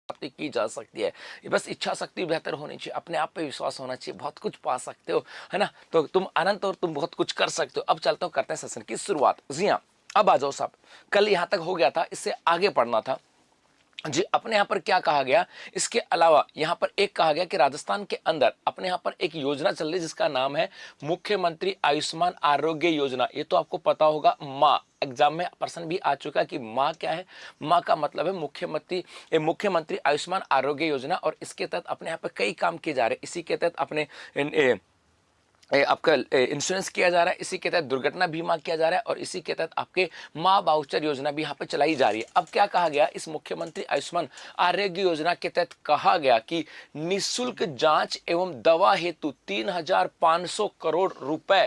प्राप्ति की जा सकती है। ये बस इच्छा शक्ति बेहतर होनी चाहिए, अपने आप पे विश्वास होना चाहिए, बहुत कुछ पा सकते हो, है ना। तो तुम अनंत और तुम बहुत कुछ कर सकते हो। अब चलता हूँ, करते हैं सेशन की शुरुआत। जी हाँ, अब आ जाओ साहब, कल यहाँ तक हो गया था, इससे आगे पढ़ना था जी। अपने यहाँ पर क्या कहा गया, इसके अलावा यहाँ पर एक कहा गया कि राजस्थान के अंदर अपने यहाँ पर एक योजना चल रही है जिसका नाम है मुख्यमंत्री आयुष्मान आरोग्य योजना। ये तो आपको पता होगा, माँ एग्जाम में प्रश्न भी आ चुका है कि माँ क्या है। माँ का मतलब है मुख्यमंत्री आयुष्मान आरोग्य योजना, और इसके तहत अपने यहाँ पर कई काम किए जा रहे हैं। इसी के तहत अपने आपका इंश्योरेंस किया जा रहा है, इसी के तहत दुर्घटना बीमा किया जा रहा है, और इसी के तहत आपके माँ वाउचर योजना भी यहाँ पे चलाई जा रही है। अब क्या कहा गया, इस मुख्यमंत्री आयुष्मान आरोग्य योजना के तहत कहा गया कि निःशुल्क जांच एवं दवा हेतु 3,500 करोड़ रुपए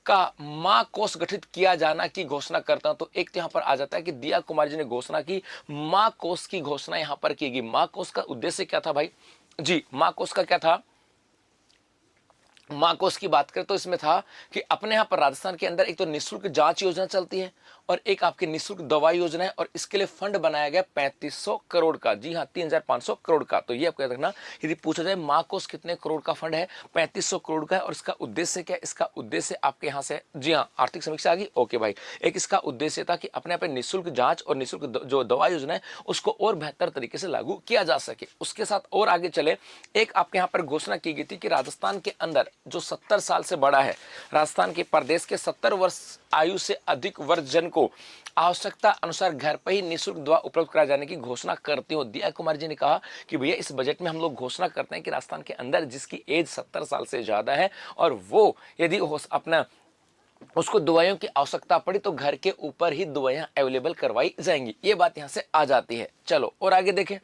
का माँ कोष गठित किया जाना की घोषणा करता हूं। तो एक तो यहाँ पर आ जाता है कि दिया कुमार जी ने घोषणा की, माँ कोष की घोषणा यहाँ पर की गई। माँ कोष का उद्देश्य क्या था भाई जी, माँ कोष का क्या था, माँ कोष की बात करें तो इसमें था कि अपने यहाँ पर राजस्थान के अंदर एक तो निःशुल्क जांच योजना चलती है और एक आपकी निःशुल्क दवाई योजना है, और इसके लिए फंड बनाया गया 3500 करोड़ का। जी हाँ, 3,500 करोड़ का। तो ये आपको याद रखना, यदि पूछा जाए माँ कोष कितने करोड़ का फंड है, 3500 करोड़ का है। और इसका उद्देश्य क्या है, इसका उद्देश्य आपके यहाँ से, जी हाँ, आर्थिक समीक्षा आ गई, ओके भाई। एक इसका उद्देश्य था कि अपने यहाँ पे निःशुल्क जांच और निःशुल्क जो दवाई योजना है उसको और बेहतर तरीके से लागू किया जा सके। उसके साथ और आगे चले, एक आपके यहाँ पर घोषणा की गई थी कि राजस्थान के अंदर जो 70 साल से बड़ा है, राजस्थान के प्रदेश के 70 वर्ष आयु से अधिक वर्ग जन को आवश्यकता अनुसार घर पर ही निःशुल्क दवा उपलब्ध कराए जाने की घोषणा करते हो। दिया कुमार जी ने कहा कि भैया इस बजट में हम लोग घोषणा करते हैं कि राजस्थान के अंदर जिसकी एज 70 साल से ज्यादा है और वो यदि अपना उसको दवाइयों की आवश्यकता पड़ी तो घर के ऊपर ही दवाइयां अवेलेबल करवाई जाएंगी। ये बात यहां से आ जाती है। चलो और आगे देखें।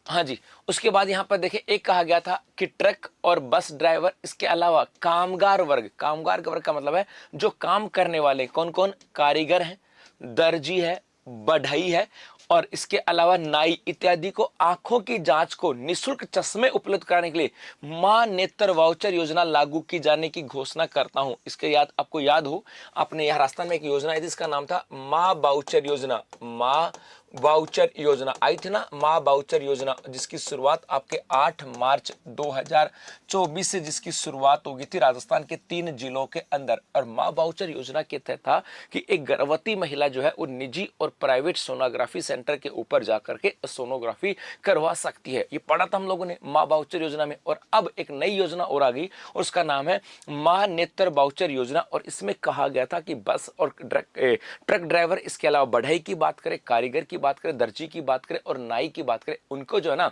हाँ जी, उसके बाद यहाँ पर देखें, एक कहा गया था कि ट्रक और बस ड्राइवर, इसके अलावा कामगार वर्ग, कामगार वर्ग का मतलब है जो काम करने वाले, कौन कौन, कारीगर हैं, दर्जी है, बढ़ई है, और इसके अलावा नाई इत्यादि को आंखों की जांच को निःशुल्क चश्मे उपलब्ध कराने के लिए मां नेत्र वाउचर योजना लागू की जाने की घोषणा करता हूं। इसके आपको याद हो, अपने यहाँ राजस्थान में एक योजना आई थी, इसका नाम था मां वाउचर योजना। मां वाउचर योजना आई थी ना, मां वाउचर योजना, जिसकी शुरुआत आपके 8 मार्च 2024 से जिसकी शुरुआत होगी थी राजस्थान के 3 जिलों के अंदर। और मां वाउचर योजना के तहत था कि एक गर्भवती महिला जो है वो निजी और प्राइवेट सोनोग्राफी सेंटर के ऊपर जाकर के सोनोग्राफी करवा सकती है। ये पढ़ा था हम लोगों ने मां वाउचर योजना में। और अब एक नई योजना और आ गई और उसका नाम है मां नेत्र वाउचर योजना। और इसमें कहा गया था कि बस और ट्रक ड्राइवर, इसके अलावा बढ़ई की बात करें, कारीगर की बात करें, दर्जी की बात करें और नाई की बात करें, उनको जो है ना,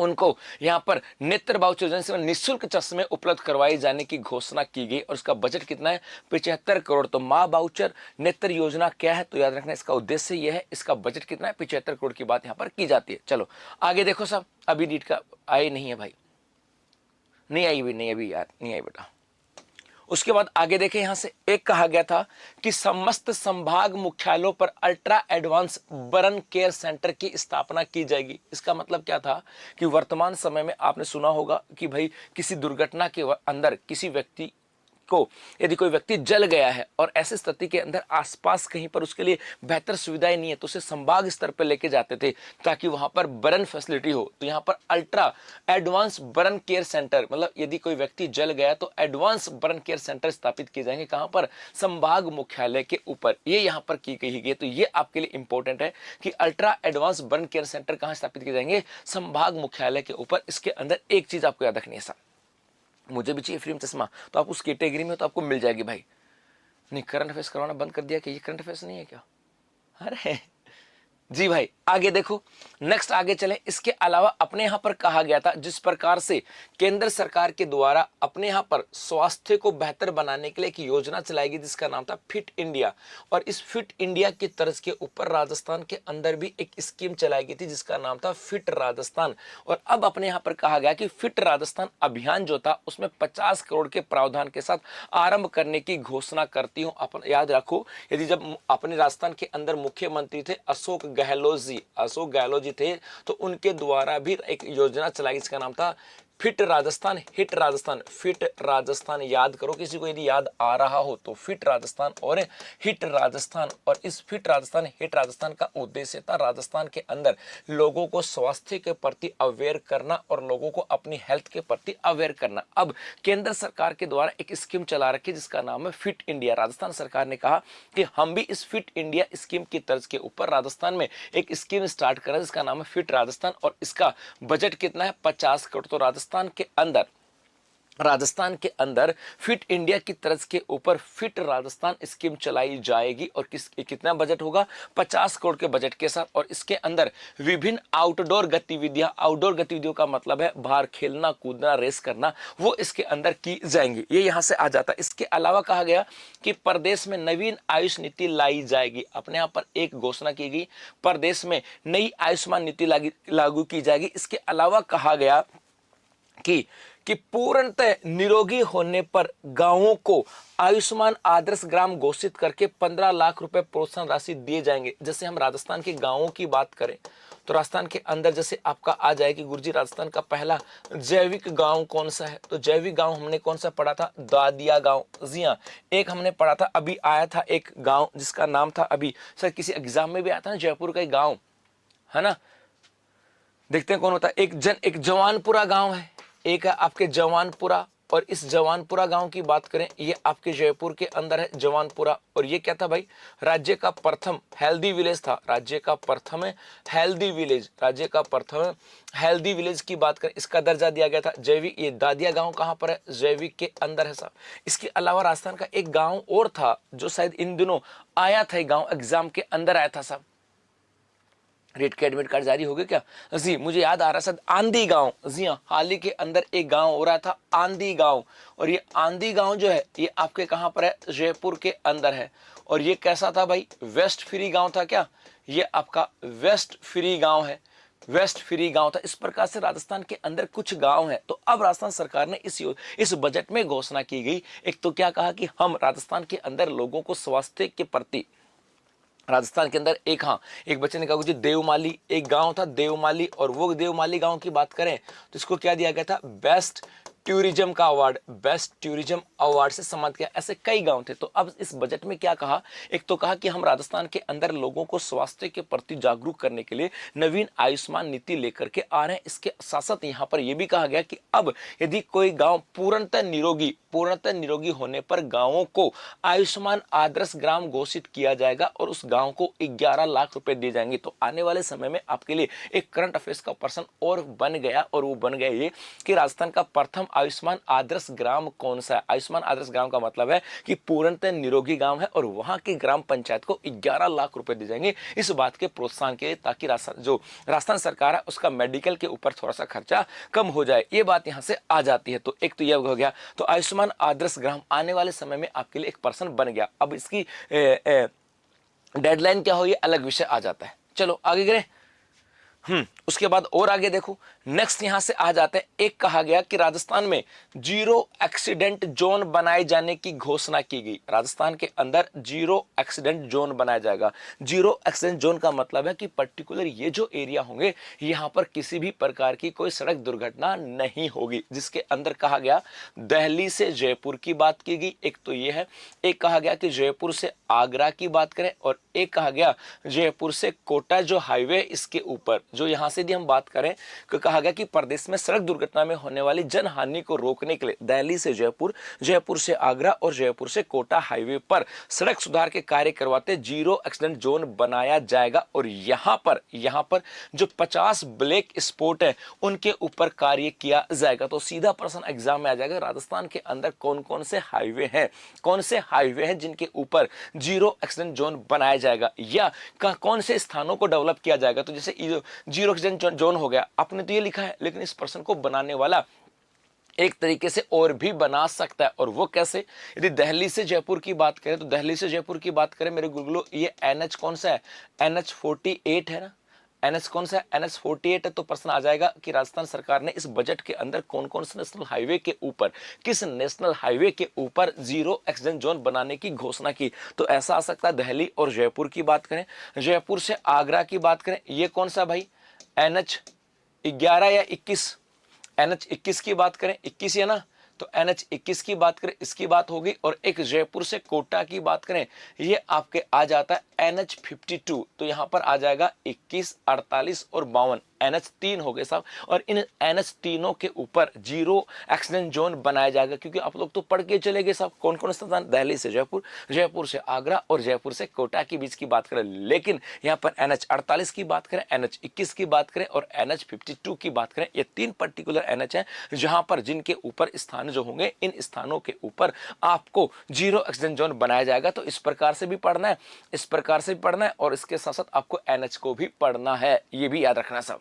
उनको यहां पर नेत्र वाउचर योजना से निःशुल्क चश्मे उपलब्ध करवाए जाने की घोषणा की गई। और इसका बजट कितना है, 75 करोड़। तो मां वाउचर नेत्र योजना क्या है, तो याद रखना इसका उद्देश्य यह है, इसका बजट कितना है, 75 करोड़ की बात यहां पर की जाती है। चलो आगे देखो साहब, अभी नीट का आई नहीं है भाई, नहीं आई भी नहीं, अभी यार नहीं आई बेटा। उसके बाद आगे देखें, यहां से एक कहा गया था कि समस्त संभाग मुख्यालयों पर ultra advance burn care centre की स्थापना की जाएगी। इसका मतलब क्या था कि वर्तमान समय में आपने सुना होगा कि भाई किसी दुर्घटना के अंदर किसी व्यक्ति को, यदि कोई व्यक्ति जल गया है और ऐसी स्थिति के अंदर आसपास कहीं पर उसके लिए बेहतर सुविधाएं नहीं है, तो उसे संभाग स्तर पर लेके जाते थे ताकि वहां पर बर्न फैसिलिटी हो। तो यहां पर ultra advance burn care centre, मतलब यदि कोई व्यक्ति जल गया तो एडवांस बर्न केयर सेंटर स्थापित किए जाएंगे। कहां पर, संभाग मुख्यालय के ऊपर। ये यहां पर की गई। तो ये आपके लिए इंपॉर्टेंट है कि ultra advance burn care centre कहां स्थापित किए जाएंगे, संभाग मुख्यालय के ऊपर। इसके अंदर एक चीज आपको याद रखनी है साहब, मुझे भी चाहिए फ्री में चश्मा, तो आप उस कैटेगरी में तो आपको मिल जाएगी भाई। नहीं, करंट अफेयर्स करवाना बंद कर दिया कि ये करंट अफेयर्स नहीं है क्या? अरे जी भाई, आगे देखो, नेक्स्ट आगे चले। इसके अलावा अपने यहां पर कहा गया था, जिस प्रकार से केंद्र सरकार के द्वारा अपने यहां पर स्वास्थ्य को बेहतर बनाने के लिए एक योजना चलाएगी जिसका नाम था फिट इंडिया। और इस फिट इंडिया की तर्ज के ऊपर राजस्थान के अंदर भी एक स्कीम चलाई गई थी जिसका नाम था फिट राजस्थान। और अब अपने यहां पर कहा गया कि फिट राजस्थान अभियान जो था उसमें 50 करोड़ के प्रावधान के साथ आरंभ करने की घोषणा करती हूं। अपन याद रखो, यदि जब अपने राजस्थान के अंदर मुख्यमंत्री थे अशोक गहलोत जी थे, तो उनके द्वारा भी एक योजना चलाई जिसका नाम था fit Rajasthan, hit Rajasthan, fit Rajasthan याद करो, किसी को यदि याद आ रहा हो तो। फिट राजस्थान और हिट राजस्थान, और इस फिट राजस्थान हिट राजस्थान का उद्देश्य था राजस्थान के अंदर लोगों को स्वास्थ्य के प्रति अवेयर करना और लोगों को अपनी हेल्थ के प्रति अवेयर करना। अब केंद्र सरकार के द्वारा एक स्कीम चला रखी जिसका नाम है फिट इंडिया। राजस्थान सरकार ने कहा कि हम भी इस फिट इंडिया स्कीम की तर्ज के ऊपर राजस्थान में एक स्कीम स्टार्ट करा जिसका नाम है फिट राजस्थान, और इसका बजट कितना है 50 करोड़। तो राजस्थान के अंदर फिट इंडिया की तर्ज के ऊपर फिट राजस्थान स्कीम चलाई जाएगी, और कितना बजट होगा 50 करोड़ के बजट के साथ। और इसके अंदर विभिन्न आउटडोर गतिविधियों का मतलब है बाहर खेलना कूदना रेस करना, वो इसके अंदर की जाएंगी। ये यहां से आ जाता है। इसके अलावा कहा गया कि प्रदेश में नवीन आयुष नीति लाई जाएगी। अपने यहां पर एक घोषणा की गई, प्रदेश में नई आयुष्मान नीति लागू की जाएगी। इसके अलावा कहा गया कि पूर्णतः निरोगी होने पर गांवों को आयुष्मान आदर्श ग्राम घोषित करके 15 लाख रुपए प्रोत्साहन राशि दिए जाएंगे। जैसे हम राजस्थान के गांवों की बात करें तो राजस्थान के अंदर जैसे आपका आ जाएगी गुरुजी, राजस्थान का पहला जैविक गांव कौन सा है? तो जैविक गांव हमने कौन सा पढ़ा था? दादिया गांव। जी हाँ, एक हमने पढ़ा था, अभी आया था एक गांव जिसका नाम था, अभी सर किसी एग्जाम में भी आया था ना, जयपुर का एक गांव है ना, देखते हैं कौन होता है। एक जवानपुरा गांव है, एक है आपके जवानपुरा, और इस जवानपुरा गांव की बात करें ये आपके जयपुर के अंदर है जवानपुरा। और ये क्या था भाई? राज्य का प्रथम हेल्दी विलेज था। राज्य का प्रथम हेल्दी विलेज की बात करें, इसका दर्जा दिया गया था जैविक। ये दादिया गांव कहां पर है? जैविक के अंदर है साहब। इसके अलावा राजस्थान का एक गांव और था जो शायद इन दिनों आया था, गांव एग्जाम के अंदर आया था साहब। रेट के एडमिट कार्ड जारी हो गए क्या? जी मुझे याद आ रहा है, आंधी गांव। जी हाँ, हाल ही के अंदर एक गांव हो रहा था आंधी गांव, और ये आंधी गांव जो है ये आपके कहां पर है? जयपुर के अंदर है। और ये कैसा था भाई? वेस्ट फ्री गांव था क्या? ये आपका वेस्ट फ्री गांव है, वेस्ट फ्री गांव था। इस प्रकार से राजस्थान के अंदर कुछ गांव है। तो अब राजस्थान सरकार ने इस बजट में घोषणा की गई, एक तो क्या कहा कि हम राजस्थान के अंदर लोगों को स्वास्थ्य के प्रति, राजस्थान के अंदर एक बच्चे ने कहा जी देवमाली एक गांव था देवमाली, और वो देवमाली गांव की बात करें तो इसको क्या दिया गया था? बेस्ट टूरिज्म का अवार्ड, बेस्ट टूरिज्म अवार्ड से सम्मानित किया। ऐसे कई गांव थे। तो अब इस बजट में क्या कहा? एक तो कहा कि हम राजस्थान के अंदर लोगों को स्वास्थ्य के प्रति जागरूक करने के लिए नवीन आयुष्मान नीति लेकर के आ रहे हैं। इसके साथ साथ यहाँ पर यह भी कहा गया कि अब यदि कोई गांव पूर्णतः निरोगी होने पर गांवों को आयुष्मान आदर्श ग्राम घोषित किया जाएगा और उस गांव को 11 लाख रुपए दिए जाएंगे। तो आने वाले समय में आपके लिए एक करंट अफेयर्स का पर्सन और बन गया, और वो बन गया ये कि राजस्थान का प्रथम आयुष्मान आदर्श ग्राम कौन सा है? आयुष्मान आदर्श ग्राम का मतलब है कि पूर्णतः निरोगी गांव है और वहां की ग्राम पंचायत को 11 लाख रुपए दिए जाएंगे इस बात के प्रोत्साहन के लिए, ताकि राजस्थान सरकार है उसका मेडिकल के ऊपर थोड़ा सा खर्चा कम हो जाए। ये बात यहां से आ जाती है। तो एक तो यह हो गया, तो आयुष्मान आदर्श ग्राम आने वाले समय में आपके लिए एक पर्सन बन गया। अब इसकी डेडलाइन क्या हो ये अलग विषय आ जाता है। चलो आगे करें। उसके बाद और आगे देखो, नेक्स्ट यहां से आ जाते हैं। एक कहा गया कि राजस्थान में जीरो एक्सीडेंट जोन बनाए जाने की घोषणा की गई। राजस्थान के अंदर जीरो एक्सीडेंट जोन बनाया जाएगा। जीरो एक्सीडेंट जोन का मतलब है कि पर्टिकुलर ये जो एरिया होंगे यहां पर किसी भी प्रकार की कोई सड़क दुर्घटना नहीं होगी। जिसके अंदर कहा गया दिल्ली से जयपुर की बात की गई, एक तो ये है। एक कहा गया कि जयपुर से आगरा की बात करें, और एक कहा गया जयपुर से कोटा जो हाईवे इसके ऊपर, जो यहां से यदि हम बात करें तो कहा गया कि प्रदेश में सड़क दुर्घटना में होने वाली जनहानि को रोकने के लिए दिल्ली से जयपुर, जयपुर से आगरा और जयपुर से कोटा हाईवे पर सड़क सुधार के कार्य करवाते जीरो एक्सीडेंट जोन बनाया जाएगा। और यहां पर जो 50 ब्लैक स्पॉट है उनके ऊपर कार्य किया जाएगा। तो सीधा प्रश्न एग्जाम में आ जाएगा, राजस्थान के अंदर कौन कौन से हाईवे हैं जिनके ऊपर जीरो एक्सीडेंट जोन बनाया जाएगा, या कौन से स्थानों को डेवलप किया जाएगा। तो जैसे जीरो एक्सीडेंट जोन हो गया, आपने तो ये लिखा है, लेकिन इस पर्सन को बनाने वाला एक तरीके से और भी बना सकता है। और वो कैसे? यदि दिल्ली से जयपुर की बात करें तो दिल्ली से जयपुर की बात करें मेरे गुगलो, ये NH कौन सा है? NH 48 है ना। NH कौन सा है? NH 48 है। तो प्रश्न आ जाएगा कि राजस्थान सरकार ने इस बजट के अंदर कौन कौन से नेशनल हाईवे के ऊपर, किस नेशनल हाईवे के ऊपर जीरो एक्सीडेंट जोन बनाने की घोषणा की। तो ऐसा आ सकता है दिल्ली और जयपुर की बात करें, जयपुर से आगरा की बात करें, ये कौन सा भाई? NH 11 या 21, NH21 की बात करें, 21 है ना, तो NH21 की बात करें, इसकी बात होगी। और एक जयपुर से कोटा की बात करें, ये आपके आ जाता है NH52, तो यहां पर आ जाएगा 21, 48 और 52, NH3 हो गए साहब। और इन NH तीनों के ऊपर जीरो एक्सीडेंट जोन बनाया जाएगा, क्योंकि आप लोग तो पढ़ के चले गए साहब कौन कौन स्थान, दिल्ली से जयपुर, जयपुर से आगरा और जयपुर से कोटा के बीच की बात करें। लेकिन यहां पर NH48 की बात करें, NH21 की बात करें और NH52 की बात करें, ये 3 पर्टिकुलर NH है जहां पर जिनके ऊपर स्थान जो होंगे, इन स्थानों के ऊपर आपको जीरो एक्सीडेंट जोन बनाया जाएगा। तो इस प्रकार से भी पढ़ना है, इस प्रकार से भी पढ़ना है, और इसके साथ साथ आपको NH को भी पढ़ना है, ये भी याद रखना सब।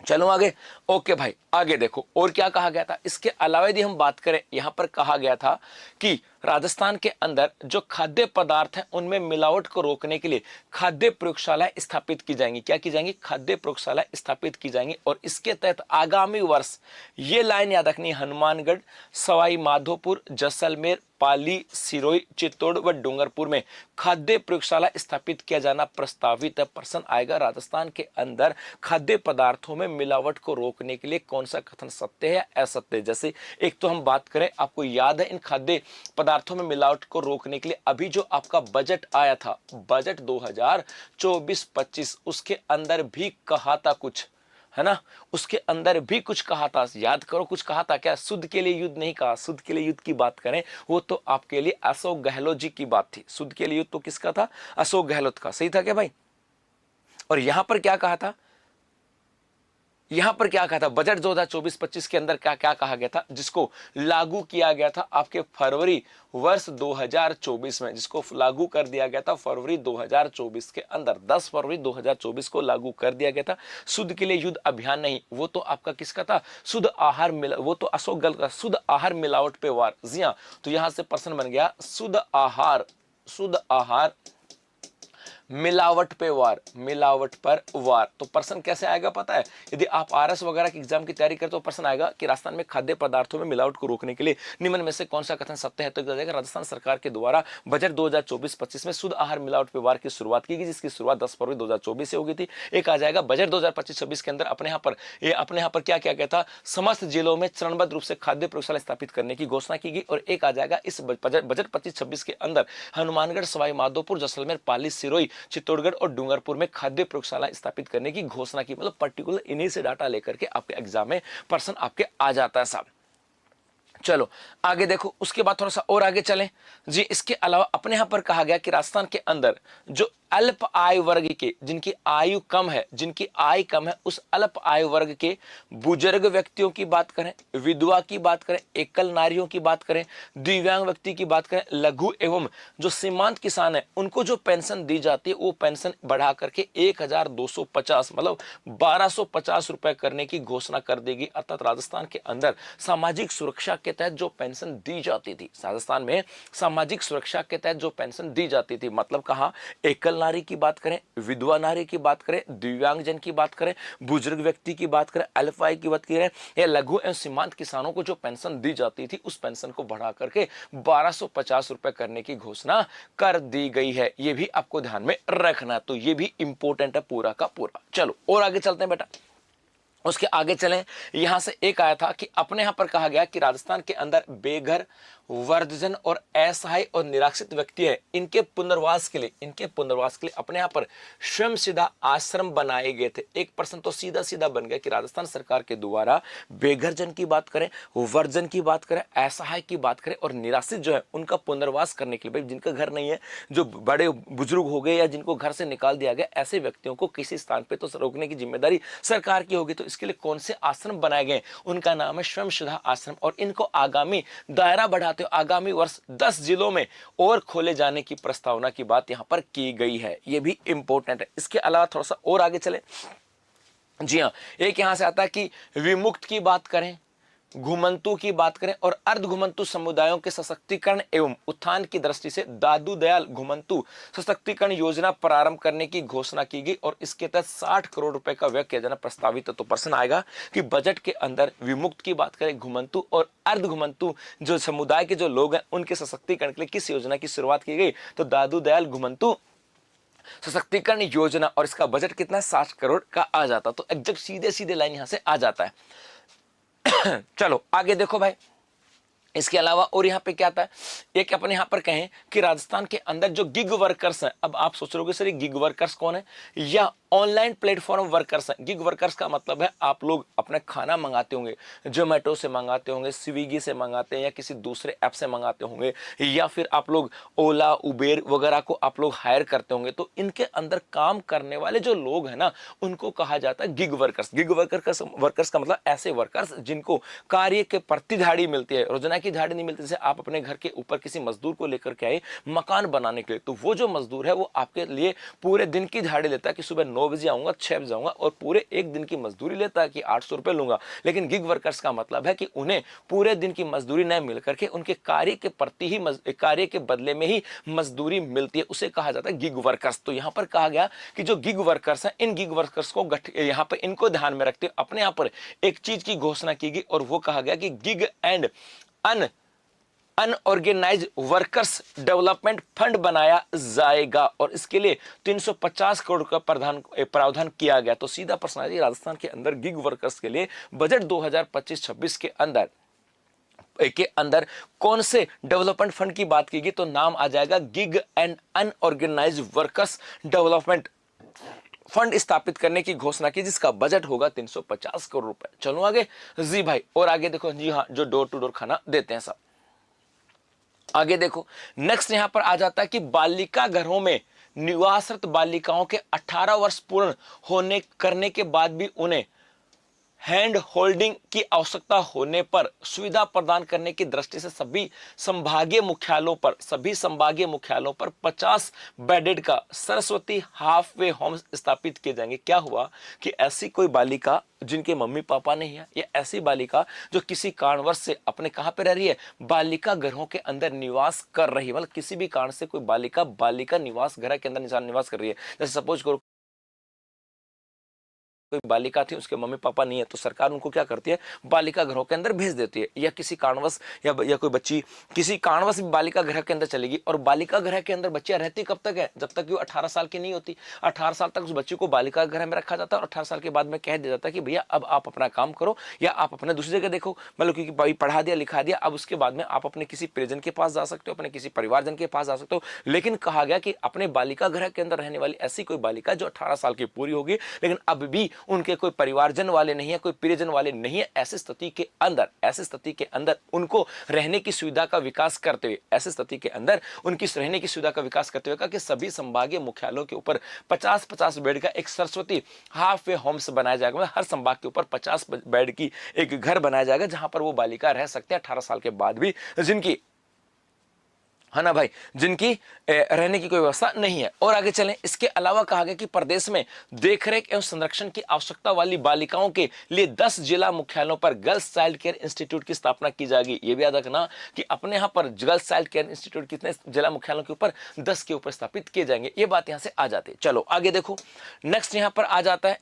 चलो आगे। ओके भाई, आगे देखो और क्या कहा गया था। इसके अलावा यदि हम बात करें, यहां पर कहा गया था कि राजस्थान के अंदर जो खाद्य पदार्थ हैं उनमें मिलावट को रोकने के लिए खाद्य प्रयोगशालाएं स्थापित की जाएंगी। क्या की जाएंगी? खाद्य प्रयोगशालाएं स्थापित की जाएंगी। और इसके तहत आगामी वर्ष, ये लाइन याद रखनी, हनुमानगढ़, सवाई माधोपुर, जैसलमेर, पाली, सिरोही, चित्तौड़ व डूंगरपुर में खाद्य प्रयोगशाला स्थापित किया जाना प्रस्तावित है। प्रश्न आएगा, राजस्थान के अंदर खाद्य पदार्थों में मिलावट को रोकने के लिए कौन सा कथन सत्य है या असत्य है। जैसे एक तो हम बात करें, आपको याद है इन खाद्य पदार्थों में मिलावट को रोकने के लिए अभी जो आपका बजट आया था, बजट 2024-25, उसके अंदर भी कहा था कुछ, है ना, उसके अंदर भी कुछ कहा था, याद करो कुछ कहा था क्या? शुद्ध के लिए युद्ध नहीं कहा, शुद्ध के लिए युद्ध की बात करें वो तो आपके लिए अशोक गहलोत जी की बात थी। शुद्ध के लिए युद्ध तो किसका था? अशोक गहलोत का, सही था क्या भाई? और यहां पर क्या कहा था, यहां पर क्या कहा था, बजट 2024-25 के अंदर क्या क्या कहा गया था, जिसको लागू किया गया था आपके फरवरी वर्ष 2024 में, जिसको लागू कर दिया गया था फरवरी 2024 के अंदर, 10 फरवरी 2024 को लागू कर दिया गया था। शुद्ध के लिए युद्ध अभियान नहीं, वो तो आपका किसका था? शुद्ध आहार मिला, वो तो अशोक गहलोत का, शुद्ध आहार मिलावट पे वार। जी हाँ, तो यहां से प्रश्न बन गया शुद्ध आहार, शुद्ध आहार मिलावट पे वार, मिलावट पर वार। तो प्रश्न कैसे आएगा पता है? यदि आप आरएस वगैरह की एग्जाम की तैयारी करते तो प्रश्न आएगा कि राजस्थान में खाद्य पदार्थों में मिलावट को रोकने के लिए निम्न में से कौन सा कथन सत्य है। तो जाएगा राजस्थान सरकार के द्वारा बजट 2024-25 में शुद्ध आहार मिलावट पे वार की शुरुआत की गई, जिसकी शुरुआत 10 फरवरी 2024 से हो गई थी। एक आ जाएगा बजट 2025-26 के अंदर अपने यहाँ पर क्या क्या गया था, समस्त जिलों में चरणबद्ध रूप से खाद्य प्रयोगशाला स्थापित करने की घोषणा की गई। और एक आ जाएगा इस बजट 25-26 के अंदर हनुमानगढ़, सवाई माधोपुर, जैसलमेर, पाली, सिरोही, चित्तौड़गढ़ और डूंगरपुर में खाद्य प्रयोगशाला स्थापित करने की घोषणा की। मतलब पर्टिकुलर इन्हीं से डाटा लेकर के आपके एग्जाम में प्रश्न आपके आ जाता है साहब। चलो आगे देखो, उसके बाद थोड़ा सा और आगे चलें जी। इसके अलावा अपने यहां पर कहा गया कि राजस्थान के अंदर जो अल्प आय वर्ग के, जिनकी आयु कम है, जिनकी आय कम है, उस अल्प आय वर्ग के बुजुर्ग व्यक्तियों की बात करें, विधवा की बात करें, एकल नारियों की बात करें, दिव्यांग व्यक्ति की बात करें, लघु एवं जो सीमांत किसान है उनको जो पेंशन दी जाती है वो पेंशन बढ़ा करके 1250 मतलब 1250 रुपए करने की घोषणा कर देगी। अर्थात राजस्थान के अंदर सामाजिक सुरक्षा के तहत जो पेंशन दी जाती थी, राजस्थान में सामाजिक सुरक्षा के तहत जो पेंशन दी जाती थी, मतलब कहा एकल नारी की बात करें, विधवा नारी की बात करें, दिव्यांगजन की बात करें, बुजुर्ग व्यक्ति की बात करें, अल्प आय की बात करें, या लघु एवं सीमांत किसानों को जो पेंशन दी जाती थी उस पेंशन को बढ़ा करके 1250 रुपए करने की घोषणा कर दी गई है। यह भी आपको ध्यान में रखना, तो यह भी इंपॉर्टेंट है पूरा का पूरा। चलो और आगे चलते हैं बेटा, उसके आगे चलें। यहां से एक आया था कि अपने यहां पर कहा गया कि राजस्थान के अंदर बेघर, वर्धजन और असहाय और निराश्रित व्यक्ति है, इनके पुनर्वास के लिए अपने यहां पर स्वयं सीधा आश्रम बनाए गए थे। एक प्रश्न तो सीधा सीधा बन गया कि राजस्थान सरकार के द्वारा बेघर जन की बात करें, वर्धजन की बात करें, असहाय की बात करें और निराश्रित जो है उनका पुनर्वास करने के लिए, भाई जिनका घर नहीं है, जो बड़े बुजुर्ग हो गए या जिनको घर से निकाल दिया गया, ऐसे व्यक्तियों को किसी स्थान पे तो रोकने की जिम्मेदारी सरकार की होगी। तो इसके लिए कौन से आश्रम बनाए गए? उनका नाम है स्वयं सीधा आश्रम। और इनको आगामी दायरा बढ़ाते आगामी वर्ष 10 जिलों में और खोले जाने की प्रस्तावना की बात यहां पर की गई है। यह भी इंपॉर्टेंट है। इसके अलावा थोड़ा सा और आगे चले। जी हां, एक यहां से आता है कि विमुक्त की बात करें, घुमंतु की बात करें और अर्ध घुमंतु समुदायों के सशक्तिकरण एवं उत्थान की दृष्टि से दादू दयाल घुमंतु सशक्तिकरण योजना प्रारंभ करने की घोषणा की गई और इसके तहत 60 करोड़ रुपए का व्यय किया जाना प्रस्तावित है। तो प्रश्न आएगा कि बजट के अंदर विमुक्त की बात करें, घुमंतु और अर्ध घुमंतु जो समुदाय के जो लोग हैं उनके सशक्तिकरण के लिए किस योजना की शुरुआत की गई? तो दादू दयाल घुमंतु सशक्तिकरण योजना, और इसका बजट कितना है? 60 करोड़ का आ जाता। तो एग्जैक्ट सीधे सीधे लाइन यहां से आ जाता है। चलो आगे देखो भाई, इसके अलावा और यहाँ पे क्या आता है, एक अपने यहाँ पर कहें कि राजस्थान के अंदर जो गिग वर्कर्स हैं, अब आप सोच रहे होगे सर ये गिग वर्कर्स कौन है, या ऑनलाइन प्लेटफॉर्म वर्कर्स हैं। गिग वर्कर्स का मतलब है आप लोग अपना खाना मंगाते होंगे, जोमेटो से मंगाते होंगे, स्विगी से मंगाते हैं, या किसी दूसरे ऐप से मंगाते होंगे, या फिर आप लोग ओला उबेर वगैरह को आप लोग हायर करते होंगे। तो इनके अंदर काम करने वाले जो लोग हैं ना, उनको कहा जाता है गिग वर्कर्स। गिग वर्कर्स का मतलब ऐसे वर्कर्स जिनको कार्य के प्रति दिहाड़ी मिलती है, रोजाना की दिहाड़ी नहीं मिलती। जैसे आप अपने घर के ऊपर किसी मजदूर को लेकर के आए मकान बनाने के लिए, तो वो जो मजदूर है वो आपके लिए पूरे दिन की दिहाड़ी लेता है कि सुबह 9 बजे आऊंगा, 6 बजे आऊंगा, और पूरे एक दिन की मजदूरी लेता है कि 800 रुपए लूंगा। लेकिन गिग वर्कर्स का मतलब है कि उन्हें पूरे दिन की मजदूरी न मिल करके उनके कार्य के प्रति ही कार्य के बदले में ही मजदूरी मिलती है, उसे कहा जाता है गिग वर्कर्स। तो यहां पर कहा गया कि जो गिग वर्कर्स हैं, इन गिग वर्कर्स को यहां पर इनको ध्यान में रखते हुए अपने यहां पर एक चीज की घोषणा की गई, और वो कहा गया कि gig and unorganised workers development fund बनाया जाएगा, और इसके लिए 350 करोड़ का प्रावधान किया गया। तो सीधा प्रश्न है, राजस्थान के अंदर गिग वर्कर्स के लिए बजट 2025-26 के अंदर कौन से डेवलपमेंट फंड की बात की गई, तो नाम आ जाएगा gig and unorganised workers development fund स्थापित करने की घोषणा की, जिसका बजट होगा 350 करोड़ रुपए। चलो आगे जी भाई, और आगे देखो जी हाँ, जो डोर टू डोर खाना देते हैं सब। आगे देखो नेक्स्ट यहां पर आ जाता है कि बालिका घरों में निवासरत बालिकाओं के 18 वर्ष पूर्ण होने करने के बाद भी उन्हें हैंड होल्डिंग की आवश्यकता होने पर सुविधा प्रदान करने की दृष्टि से सभी संभागीय मुख्यालयों पर 50 बेडेड का सरस्वती हाफ वे होम स्थापित किए जाएंगे। क्या हुआ कि ऐसी कोई बालिका जिनके मम्मी पापा नहीं है, या ऐसी बालिका जो किसी कारणवश से अपने कहां पे रह रही है, बालिका घरों के अंदर निवास कर रही है, मतलब किसी भी कारण से कोई बालिका निवास घर के अंदर निवास कर रही है। जैसे सपोज करो कोई बालिका थी, उसके मम्मी पापा नहीं है, तो सरकार उनको क्या करती है, बालिका घरों के अंदर भेज देती है। या किसी कारणवश या कोई बच्ची किसी कारणवश बालिका गृह के अंदर चलेगी, और बालिका गृह के अंदर बच्चियां रहती कब तक है, जब तक वो 18 साल की नहीं होती। 18 साल तक उस बच्ची को बालिका गृह में रखा जाता है, और 18 साल के बाद में कह दिया जाता है कि भैया अब आप अपना काम करो, या आप अपने दूसरी जगह देखो, मतलब क्योंकि भाई पढ़ा दिया लिखा दिया, अब उसके बाद में आप अपने किसी परिजन के पास जा सकते हो, अपने किसी परिवारजन के पास जा सकते हो। लेकिन कहा गया कि अपने बालिका गृह के अंदर रहने वाली ऐसी कोई बालिका जो 18 साल की पूरी होगी, लेकिन अब भी उनके कोई परिवारजन वाले नहीं है, कोई प्रियजन वाले नहीं है, ऐसी स्थिति के अंदर उनको रहने की सुविधा का विकास करते हुए कहा कि सभी संभागीय मुख्यालयों के ऊपर 50-50 बेड का एक सरस्वती हाफ वे होम्स बनाया जाएगा। मतलब हर संभाग के ऊपर 50 बेड की एक घर बनाया जाएगा, जहां पर वो बालिका रह सकते हैं 18 साल के बाद भी, जिनकी है ना भाई, जिनकी रहने की कोई व्यवस्था नहीं है। और आगे चलें, इसके अलावा कहा गया कि प्रदेश में देखरेख एवं संरक्षण की आवश्यकता वाली बालिकाओं के लिए 10 जिला मुख्यालयों पर गर्ल्स चाइल्ड केयर इंस्टीट्यूट की स्थापना की जाएगी। यह भी याद रखना कि अपने यहां पर गर्ल्स चाइल्ड केयर इंस्टीट्यूट कितने जिला मुख्यालयों के ऊपर, 10 के ऊपर स्थापित किए जाएंगे। ये बात यहां से आ जाती है। चलो आगे देखो, नेक्स्ट यहां पर आ जाता है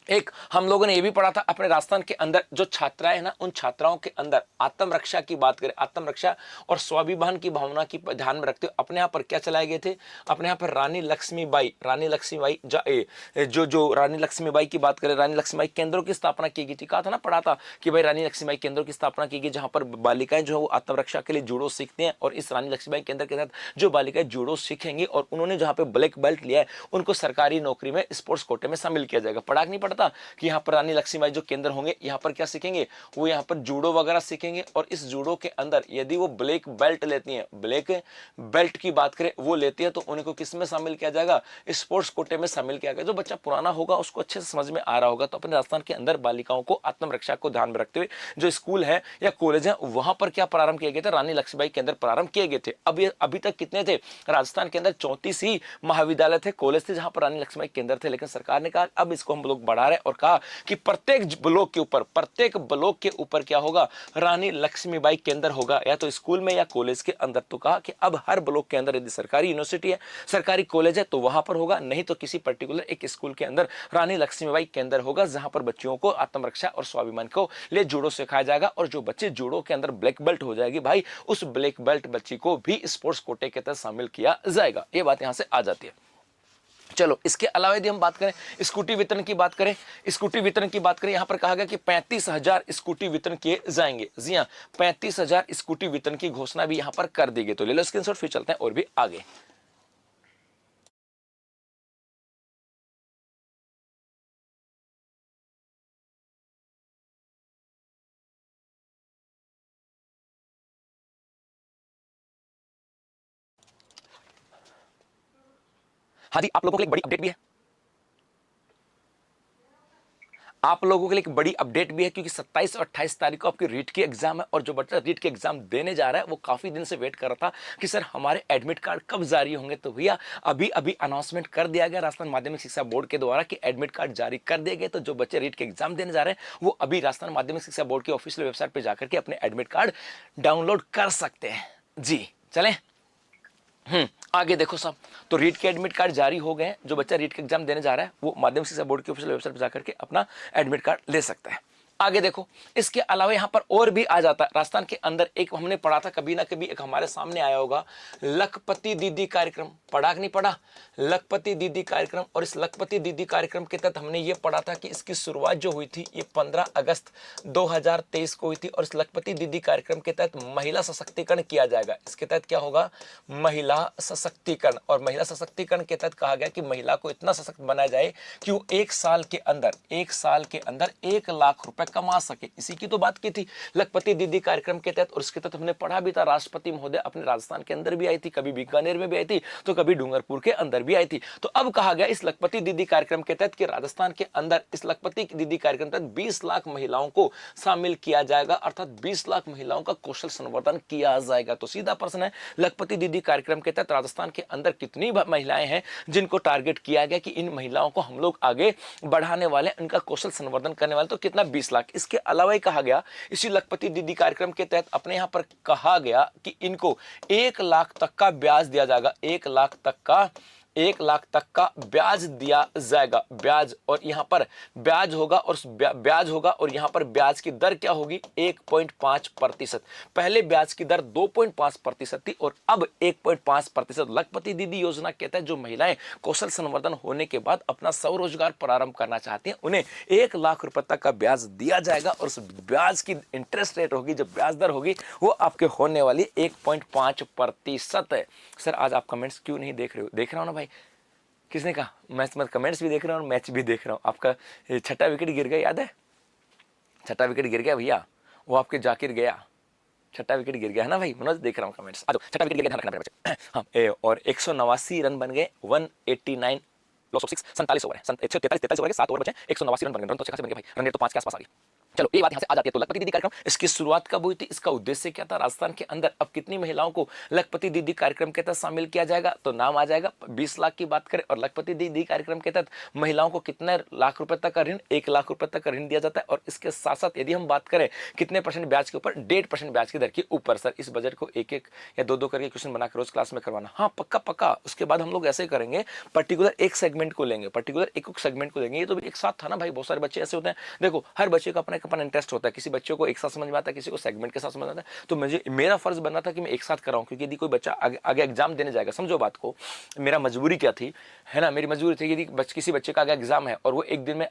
एक हम लोगों ने ये भी पढ़ा था अपने राजस्थान के अंदर जो छात्राएं हैं ना, उन छात्राओं के अंदर आत्मरक्षा की बात करें, आत्मरक्षा और स्वाभिमान की भावना की ध्यान में रखते हुए अपने यहाँ पर क्या चलाए गए थे, अपने यहाँ पर रानी लक्ष्मीबाई जो रानी लक्ष्मीबाई की बात करें, रानी लक्ष्मीबाई केंद्रों की स्थापना की गई थी। कहा था ना, पढ़ा था कि भाई रानी लक्ष्मीबाई केंद्रों की स्थापना की गई, जहां पर बालिकाएं जो है वो आत्मरक्षा के लिए जूडो सीखते हैं, और इस रानी लक्ष्मीबाई केंद्र के तहत जो बालिकाएं जूडो सीखेंगी और उन्होंने जहां पे ब्लैक बेल्ट लिया है, उनको सरकारी नौकरी में स्पोर्ट्स कोटे में शामिल किया जाएगा। पढ़ा नहीं पड़ता कि यहाँ पर रानी लक्ष्मीबाई जो केंद्र होंगे, यहाँ पर क्या सीखेंगे, वो यहाँ पर जूडो वगैरह सीखेंगे, और इस जूडो के अंदर यदि वो ब्लैक बेल्ट लेती हैं, ब्लैक बेल्ट की बात करें वो लेती है, तो उनको किस में शामिल किया जाएगा, स्पोर्ट्स कोटे में शामिल किया गया। जो बच्चा पुराना होगा उसको अच्छे से समझ में आ रहा होगा। तो अपने राजस्थान के अंदर बालिकाओं को आत्मरक्षा को ध्यान में रखते हुए जो स्कूल है या कॉलेज है, वहां पर क्या प्रारंभ किए गए थे, रानी लक्ष्मीबाई केंद्र प्रारंभ किए गए थे। अभी तक कितने थे राजस्थान के अंदर, 34 ही महाविद्यालय थे, कॉलेज थे, जहां पर रानी लक्ष्मीबाई केंद्र थे। लेकिन सरकार ने कहा अब इसको हम लोग बढ़ा रहे हैं, और कहा कि प्रत्येक ब्लॉक के ऊपर क्या होगा, रानी लक्ष्मीबाई केंद्र होगा, या तो स्कूल में या कॉलेज के अंदर। तो कहा कि अब हर ब्लॉक के अंदर यदि सरकारी यूनिवर्सिटी है, सरकारी कॉलेज है, तो वहां पर होगा, नहीं तो किसी पर्टिकुलर एक स्कूल के अंदर रानी लक्ष्मीबाई केंद्र होगा, जहां पर बच्चियों को आत्मरक्षा और स्वाभिमान को लिए जूडो सिखाया जाएगा। और जो बच्चे जूडो के अंदर ब्लैक बेल्ट हो जाएगी भाई, उस ब्लैक बेल्ट बच्ची को भी स्पोर्ट्स कोटे के तहत शामिल किया जाएगा। ये बात यहां से आ जाती है। चलो इसके अलावा यदि हम बात करें स्कूटी वितरण की बात करें, स्कूटी वितरण की बात करें, यहां पर कहा गया कि 35,000 स्कूटी वितरण किए जाएंगे। जी हां, 35,000 स्कूटी वितरण की घोषणा भी यहां पर कर दी गई। तो ले लो स्क्रीनशॉट, फिर चलते हैं और भी आगे। हाँ जी, आप लोगों के लिए एक बड़ी अपडेट भी है, आप लोगों के लिए एक बड़ी अपडेट भी है, क्योंकि 27 और 28 तारीख को आपकी रीट की एग्जाम है, और जो बच्चा रीट की एग्जाम देने जा रहा है वो काफी दिन से वेट कर रहा था कि सर हमारे एडमिट कार्ड कब जारी होंगे। तो भैया अभी अभी अनाउंसमेंट कर दिया गया राजस्थान माध्यमिक शिक्षा बोर्ड के द्वारा कि एडमिट कार्ड जारी कर दिए गए। तो जो बच्चे रीट के एग्जाम देने जा रहे हैं वो अभी राजस्थान माध्यमिक शिक्षा बोर्ड की ऑफिशियल वेबसाइट पर जाकर के अपने एडमिट कार्ड डाउनलोड कर सकते हैं। जी चलें आगे देखो साहब, तो रीट के एडमिट कार्ड जारी हो गए हैं। जो बच्चा रीट के एग्जाम देने जा रहा है वो माध्यमिक शिक्षा बोर्ड की ऑफिशियल वेबसाइट पर जाकर के अपना एडमिट कार्ड ले सकता है। आगे देखो, इसके अलावा यहां पर और भी आ जाता है राजस्थान के अंदर। एक हमने पढ़ा था कभी ना कभी, एक हमारे सामने आया होगा लखपति दीदी कार्यक्रम, पढ़ा कि नहीं पढ़ा, लखपति दीदी कार्यक्रम। और इस लखपति दीदी कार्यक्रम के तहत हमने ये पढ़ा था कि इसकी शुरुआत जो हुई थी ये 15 अगस्त 2023 को हुई थी। और इस लखपति दीदी कार्यक्रम के तहत महिला सशक्तिकरण किया जाएगा। इसके तहत क्या होगा, महिला सशक्तिकरण। और महिला सशक्तिकरण के तहत कहा गया कि महिला को इतना सशक्त बनाया जाए कि वो एक साल के अंदर 1 लाख रुपए कमा सके। इसी की तो बात की थी लखपति दीदी कार्यक्रम के तहत। और इसके तहत हमने पढ़ा भी था, राष्ट्रपति महोदय अपने राजस्थान के अंदर भी आई थी, कभी बीकानेर में भी आई थी, तो कभी डूंगरपुर के अंदर भी आई थी। तो अब कहा गया इस लखपति दीदी कार्यक्रम के तहत कि राजस्थान के अंदर इस लखपति दीदी कार्यक्रम के तहत 20 लाख महिलाओं को शामिल किया जाएगा, अर्थात 20 लाख महिलाओं का कौशल संवर्धन किया जाएगा। तो सीधा प्रश्न है, लखपति दीदी कार्यक्रम के तहत राजस्थान के अंदर कितनी महिलाएं हैं जिनको टारगेट किया गया कि इन महिलाओं को हम लोग आगे बढ़ाने वाले, उनका कौशल संवर्धन करने वाले, तो कितना 20 लाख। इसके अलावा ही कहा गया इसी लखपति दीदी कार्यक्रम के तहत अपने यहां पर कहा गया कि इनको 1 लाख तक का ब्याज दिया जाएगा, 1 लाख तक का ब्याज दिया जाएगा, ब्याज। और यहां पर ब्याज होगा, और ब्याज होगा, और यहां पर ब्याज की दर क्या होगी, 1.5%। पहले ब्याज की दर 2.5% थी और अब 1.5%। लखपति दीदी योजना के तहत जो महिलाएं कौशल संवर्धन होने के बाद अपना स्वरोजगार प्रारंभ करना चाहती हैं, उन्हें 1 लाख रुपए तक का ब्याज दिया जाएगा। और उस ब्याज की इंटरेस्ट रेट होगी, जो ब्याज दर होगी, वो आपके होने वाली 1.5% है। सर आज आप कमेंट्स क्यों नहीं देख रहे हो? देख रहा हूं ना भाई, किसने कहा? मैं कमेंट्स भी देख रहा हूँ और मैच भी देख रहा हूँ। आपका छठा विकेट गिर गया, याद है? छठा विकेट गिर गया भैया, वो आपके जाकिर गया, छठा विकेट गिर गया है ना भाई। मनोज देख रहा हूँ कमेंट्स, आ जाओ। छठा विकेट गिर गया, ध्यान रखना बच्चे। हाँ, और 189 रन बन गए, 189 लॉस ऑफ 6, 47 ओवर है, 43 ओवर के 7 ओवर बचे, 189 रन बन गए। रन तो अच्छे खासे बन गए भाई, रन रेट तो 5 के आसपास आ गई। चलो ये बात यहां से आ जाती है। तो लखपति दीदी कार्यक्रम, इसकी शुरुआत कब हुई थी, इसका उद्देश्य क्या था, राजस्थान के अंदर अब कितनी महिलाओं को लखपति दीदी कार्यक्रम के तहत शामिल किया जाएगा, तो नाम आ जाएगा 20 लाख की बात करें। और लखपति दीदी कार्यक्रम के तहत महिलाओं को कितने लाख रुपए तक का ऋण, 1 लाख रुपए तक का ऋण दिया जाता है। और इसके साथ साथ यदि हम बात करें कितने परसेंट ब्याज के ऊपर, 1.5% ब्याज की दर के ऊपर। सर इस बजट को 1-1 या 2-2 करके क्वेश्चन बनाकर रोज क्लास में करवाना। हाँ पक्का। उसके बाद हम लोग ऐसे करेंगे, पर्टिकुलर एक सेगमेंट को लेंगे, पर्टिकुलर एक सेगमेंट को लेंगे। ये तो एक साथ था ना भाई, बहुत सारे बच्चे ऐसे होते हैं। देखो हर बच्चे का अपना इंटरेस्ट होता है, किसी बच्चों को एक साथ समझ में आता है, किसी को सेगमेंट के साथ समझ में आता है। तो मेरा फर्ज बना था कि मैं एक साथ कराऊं, क्योंकि यदि कोई बच्चा आगे एग्जाम देने जाएगा, समझो बात को, मेरा मजबूरी क्या थी, है ना, मेरी मजबूरी थी यदि किसी बच्चे का आगे एग्जाम है और वो एक दिन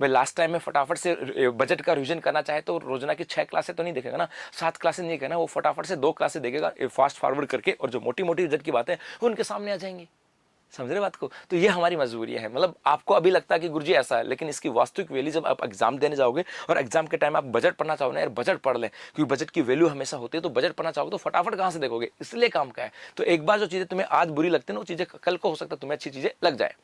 में लास्ट टाइम में फटाफट से बजट का रिविजन करना चाहे, तो रोजाना की 6 क्लासें तो नहीं देखेगा ना, 7 क्लासें नहीं देखेगा ना, वो फटाफट से 2 क्लासें देखेगा फास्ट फॉरवर्ड करके, और जो मोटी मोटी बजट की बातें उनके सामने आ जाएंगी। समझ रहे बात को? तो ये हमारी मजबूरी है। मतलब आपको अभी लगता है कि गुरुजी ऐसा है, लेकिन इसकी वास्तविक वैल्यू जब आप एग्जाम देने जाओगे और एग्जाम के टाइम आप बजट पढ़ना चाहोगे ना, यार बजट पढ़ लें, क्योंकि बजट की वैल्यू हमेशा होती है। तो बजट पढ़ना चाहोगे तो फटाफट कहां से देखोगे, इसलिए काम का है। तो एक बार जो चीजें तुम्हें आज बुरी लगती है ना, वो चीजें कल को हो सकता है तुम्हें अच्छी चीजें लग जाए।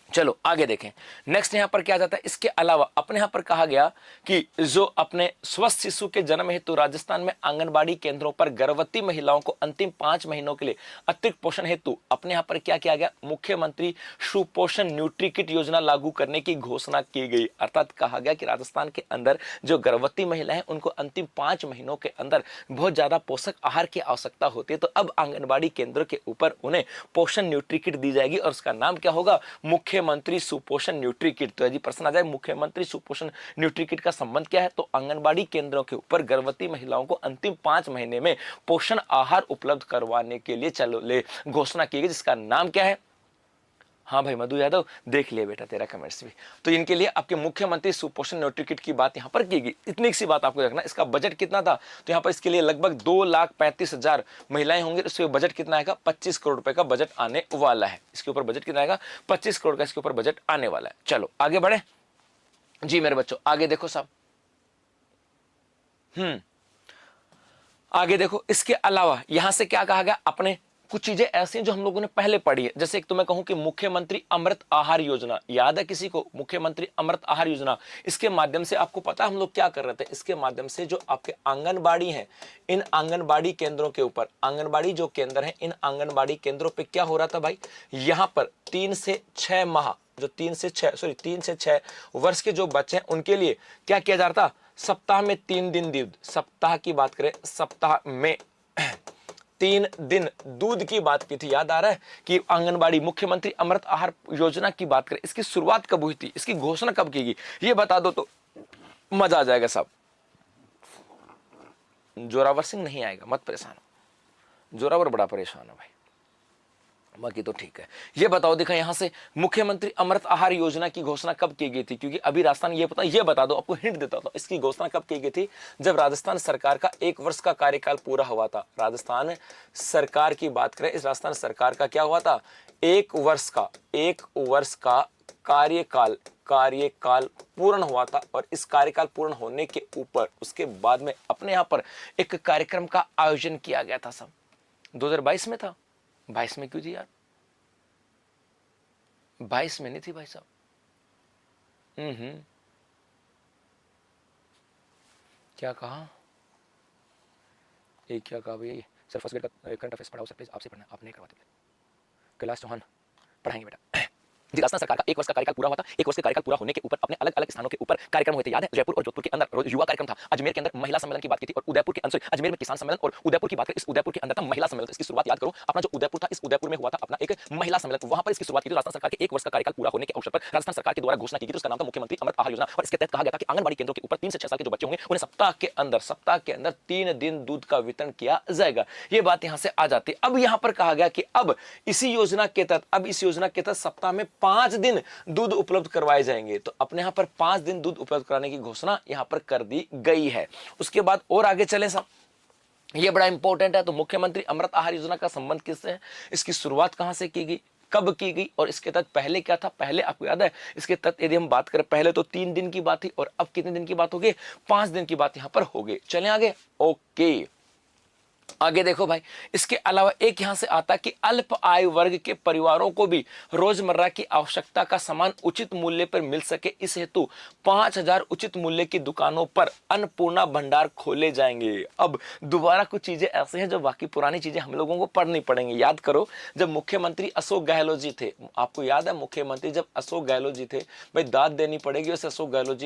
चलो आगे देखें, नेक्स्ट यहां पर क्या जाता है। इसके अलावा अपने यहां पर कहा गया कि जो अपने स्वस्थ शिशु के जन्म हेतु राजस्थान में आंगनबाड़ी केंद्रों पर गर्भवती महिलाओं को अंतिम 5 महीनों के लिए अतिरिक्त पोषण हेतु अपने यहां पर क्या किया गया, मुख्यमंत्री सुपोषण न्यूट्री किट योजना लागू करने की घोषणा की गई। अर्थात कहा गया कि राजस्थान के अंदर जो गर्भवती महिला है उनको अंतिम 5 महीनों के अंदर बहुत ज्यादा पोषक आहार की आवश्यकता होती है। तो अब आंगनबाड़ी केंद्र के ऊपर उन्हें पोषण न्यूट्री किट दी जाएगी, और उसका नाम क्या होगा, मुख्यमंत्री सुपोषण न्यूट्री किट। तो यदि प्रश्न आ जाए मुख्यमंत्री सुपोषण न्यूट्री किट का संबंध क्या है, तो आंगनबाड़ी केंद्रों के ऊपर गर्भवती महिलाओं को अंतिम 5 महीने में पोषण आहार उपलब्ध करवाने के लिए चलो ले घोषणा की गई, जिसका नाम क्या है, हाँ भाई मधु यादव, देख लिया बेटा तेरा कमेंट्स भी। तो इनके लिए आपके मुख्यमंत्री सुपोषण न्यूट्री किट की बात यहाँ पर की गई। इतनी सी बात आपको रखना, इसका बजट कितना था, तो यहाँ पर इसके लिए लगभग 2,35,000 महिलाएं होंगी। इसके बजट कितना आएगा, 25 करोड़ रुपए का बजट आने वाला है। इसके ऊपर बजट कितना आएगा, 25 करोड़ का इसके ऊपर बजट आने वाला है। चलो आगे बढ़े जी मेरे बच्चों, आगे देखो साहब। आगे देखो, इसके अलावा यहां से क्या कहा गया, अपने कुछ चीजें ऐसी हैं जो हम लोगों ने पहले पढ़ी है। जैसे एक तो मैं कहूं कि मुख्यमंत्री अमृत आहार योजना, याद है किसी को, मुख्यमंत्री अमृत आहार योजना। इसके माध्यम से आपको पता है हम लोग क्या कर रहे थे, इसके माध्यम से जो आपके आंगनबाड़ी हैं, इन आंगनबाड़ी केंद्रों के ऊपर, आंगनबाड़ी जो केंद्र है, इन आंगनबाड़ी केंद्रों पर क्या हो रहा था भाई, यहां पर 3 से 6 माह, जो 3 से 6 वर्ष के जो बच्चे हैं उनके लिए क्या किया जा रहा था, सप्ताह में 3 दिन दूध, सप्ताह की बात करें, सप्ताह में 3 दिन दूध की बात की थी। याद आ रहा है कि आंगनबाड़ी मुख्यमंत्री अमृत आहार योजना की बात करें, इसकी शुरुआत कब हुई थी, इसकी घोषणा कब की गई, ये बता दो तो मजा आ जाएगा साहब। जोरावर सिंह नहीं आएगा, मत परेशान हो, जोरावर बड़ा परेशान है भाई, बाकी तो ठीक है। ये बताओ, दिखा यहां से मुख्यमंत्री अमृत आहार योजना की घोषणा कब की गई थी, क्योंकि अभी राजस्थान, ये बता दो, आपको हिंट देता हूं, इसकी घोषणा कब की गई थी, जब राजस्थान सरकार का 1 वर्ष का कार्यकाल पूरा हुआ था। राजस्थान सरकार की बात करें, इस राजस्थान सरकार का क्या हुआ था, 1 वर्ष का कार्यकाल पूर्ण हुआ था। और इस कार्यकाल पूर्ण होने के ऊपर उसके बाद में अपने यहां पर एक कार्यक्रम का आयोजन किया गया था सब, 2022 में था। 22 में क्यों थी यार, 22 में नहीं थी भाई साहब। क्या कहा, ये क्या कहा भैया, सर फर्स्ट ग्रेड का करंट अफेयर्स पढ़ाओ सर प्लीज, आपसे पढ़ना, आप नहीं करवाते। कैलाश चौहान पढ़ाएंगे बेटा। राजस्थान सरकार का 1 वर्ष का कार्यकाल पूरा हुआ था। 1 वर्ष का कार्यकाल पूरा होने के ऊपर अपने अलग अलग स्थानों के ऊपर कार्यक्रम हुए थे, याद है, जयपुर और जोधपुर के अंदर युवा कार्यक्रम था, अजमेर के अंदर महिला सम्मेलन की बात की थी, और उदयपुर के अंदर, अजमेर में किसान सम्मेलन, और उदयपुर की बात करें, इस उदयपुर के अंदर था महिला सम्मेलन। इसकी शुरुआत याद करो, अपना जो उदयपुर था, इस उदयपुर में हुआ था अपना एक महिला सम्मेलन, वहां पर इसकी शुरुआत की थी। राजस्थान सरकार के 1 वर्ष का कार्यकाल पूरा होने के अवसर पर राजस्थान सरकार के द्वारा घोषणा की गई, उसका नाम था मुख्यमंत्री अमृत आहार योजना। और इसके तहत कहा गया था कि आंगनबाड़ी केंद्रों के ऊपर 3 से 6 साल के जो बच्चे होंगे उन्हें सप्ताह के अंदर 3 दिन दूध का वितरण किया जाएगा। ये बात यहां से आ जाती है। अब यहां पर कहा गया कि अब इस योजना के तहत सप्ताह में 5 दिन दूध उपलब्ध करवाए जाएंगे। तो अपने यहां पर 5 दिन दूध उपलब्ध कराने की घोषणा यहां पर कर दी गई है। उसके बाद और आगे चले साहब, ये बड़ा इंपॉर्टेंट है। तो मुख्यमंत्री अमृत आहार योजना का संबंध किससे है, इसकी शुरुआत कहां से की गई, कब की गई, और इसके तहत पहले क्या था, पहले आपको याद है, इसके तहत यदि हम बात करें, पहले तो 3 दिन की बात थी, और अब कितने दिन की बात हो गई, 5 दिन की बात यहां पर हो गई। चलें आगे, ओके आगे देखो भाई, इसके अलावा एक यहां से आता है कि अल्प आय वर्ग के परिवारों को भी रोजमर्रा की आवश्यकता का सामान उचित मूल्य पर मिल सके, इस हेतु 5,000 उचित मूल्य की दुकानों पर अन्नपूर्णा भंडार खोले जाएंगे। अब दोबारा कुछ चीजें ऐसे हैं जो बाकी पुरानी चीजें हम लोगों को पढ़नी पड़ेंगी। याद करो, जब मुख्यमंत्री अशोक गहलोत जी थे, आपको याद है मुख्यमंत्री जब अशोक गहलोत जी थे, भाई दाद देनी पड़ेगी उस अशोक गहलोत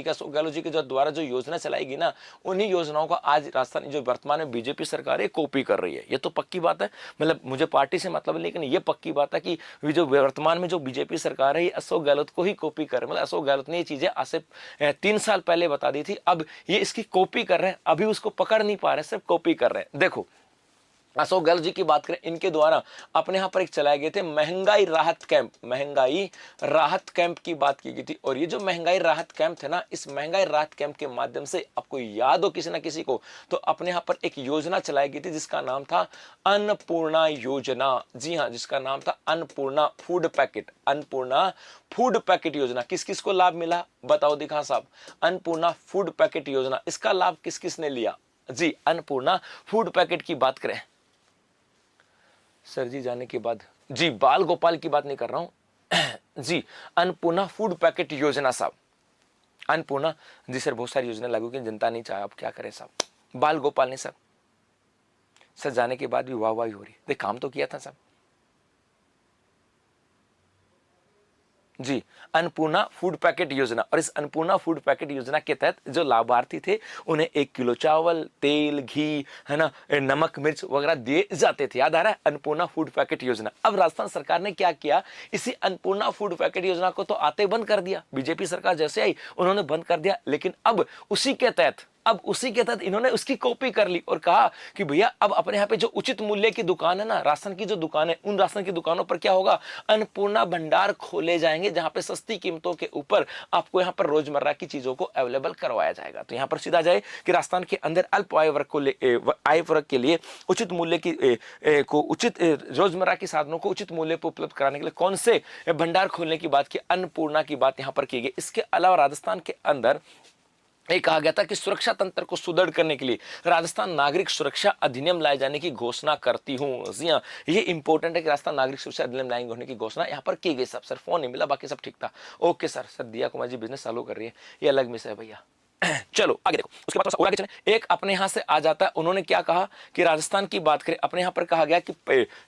जी के द्वारा जो योजना चलाएगी ना, उन्हीं योजनाओं का आज राजस्थान जो वर्तमान में बीजेपी सरकार है कॉपी कर रही है। ये तो पक्की बात है, मतलब मुझे पार्टी से मतलब, लेकिन ये पक्की बात है कि जो वर्तमान में जो बीजेपी सरकार है ये अशोक गहलोत को ही कॉपी कर रहे हैं। मतलब अशोक गहलोत ने ये चीजें आज से 3 साल पहले बता दी थी, अब ये इसकी कॉपी कर रहे हैं, अभी उसको पकड़ नहीं पा रहे, सिर्फ कॉपी कर रहे हैं। देखो अशोक गहलोत जी की बात करें, इनके द्वारा अपने यहां पर एक चलाए गए थे महंगाई राहत कैंप की बात की गई थी। और ये जो महंगाई राहत कैंप थे ना, इस महंगाई राहत कैंप के माध्यम से आपको याद हो किसी ना किसी को, तो अपने यहां पर एक योजना चलाई गई थी जिसका नाम था अन्नपूर्णा योजना। जी हाँ, जिसका नाम था अन्नपूर्णा फूड पैकेट योजना। किस किस को लाभ मिला बताओ दिखा साहब, अन्नपूर्णा फूड पैकेट योजना, इसका लाभ किस किस ने लिया जी। अन्नपूर्णा फूड पैकेट की बात करें सर जी जाने के बाद, जी बाल गोपाल की बात नहीं कर रहा हूं जी, अन्नपूर्णा फूड पैकेट योजना साहब, अन्नपूर्णा जी सर, बहुत सारी योजना लागू की, जनता नहीं चाहे, अब क्या करें साहब। बाल गोपाल ने सर जाने के बाद भी वाहवाही हो रही, देख काम तो किया था साहब जी। अन्नपूर्णा फूड पैकेट योजना, और इस अन्नपूर्णा फूड पैकेट योजना के तहत जो लाभार्थी थे उन्हें 1 किलो चावल, तेल, घी, है ना, नमक, मिर्च वगैरह दिए जाते थे। याद आ रहा है, अन्नपूर्णा फूड पैकेट योजना। अब राजस्थान सरकार ने क्या किया, इसी अन्नपूर्णा फूड पैकेट योजना को तो आते बंद कर दिया, बीजेपी सरकार जैसे आई उन्होंने बंद कर दिया, लेकिन अब उसी के तहत अब उसी के तहत इन्होंने उसकी कॉपी कर ली और कहा कि भैया अब अपने यहाँ पे जो उचित मूल्य की दुकान है ना, राशन की जो दुकान है, उन राशन की दुकानों पर क्या होगा, अन्नपूर्णा भंडार खोले जाएंगे जहां पे सस्ती कीमतों के ऊपर आपको यहाँ पर रोजमर्रा की चीजों को अवेलेबल करवाया जाएगा। तो यहाँ पर सीधा जाए कि राजस्थान के अंदर अल्प आय वर्ग को आय वर्ग के लिए उचित मूल्य की को उचित रोजमर्रा के साधनों को उचित मूल्य पर उपलब्ध कराने के लिए कौन से भंडार खोलने की बात की, अन्नपूर्णा की बात यहाँ पर की गई। इसके अलावा राजस्थान के अंदर एक कहा गया था कि सुरक्षा तंत्र को सुदृढ़ करने के लिए राजस्थान नागरिक सुरक्षा अधिनियम लाए जाने की घोषणा करती हूं। जी हाँ, ये इंपॉर्टेंट है कि राजस्थान नागरिक सुरक्षा अधिनियम लाएंगे होने की घोषणा यहाँ पर की गई। सर फोन नहीं मिला, बाकी सब ठीक था। ओके सर दिया कुमार जी बिजनेस चालू कर रही है, ये अलग मिस है भैया। चलो आगे देखो, उसके बाद और आगे चलें। एक अपने यहां से आ जाता है, उन्होंने क्या कहा कि राजस्थान की बात करें, अपने यहां पर कहा गया कि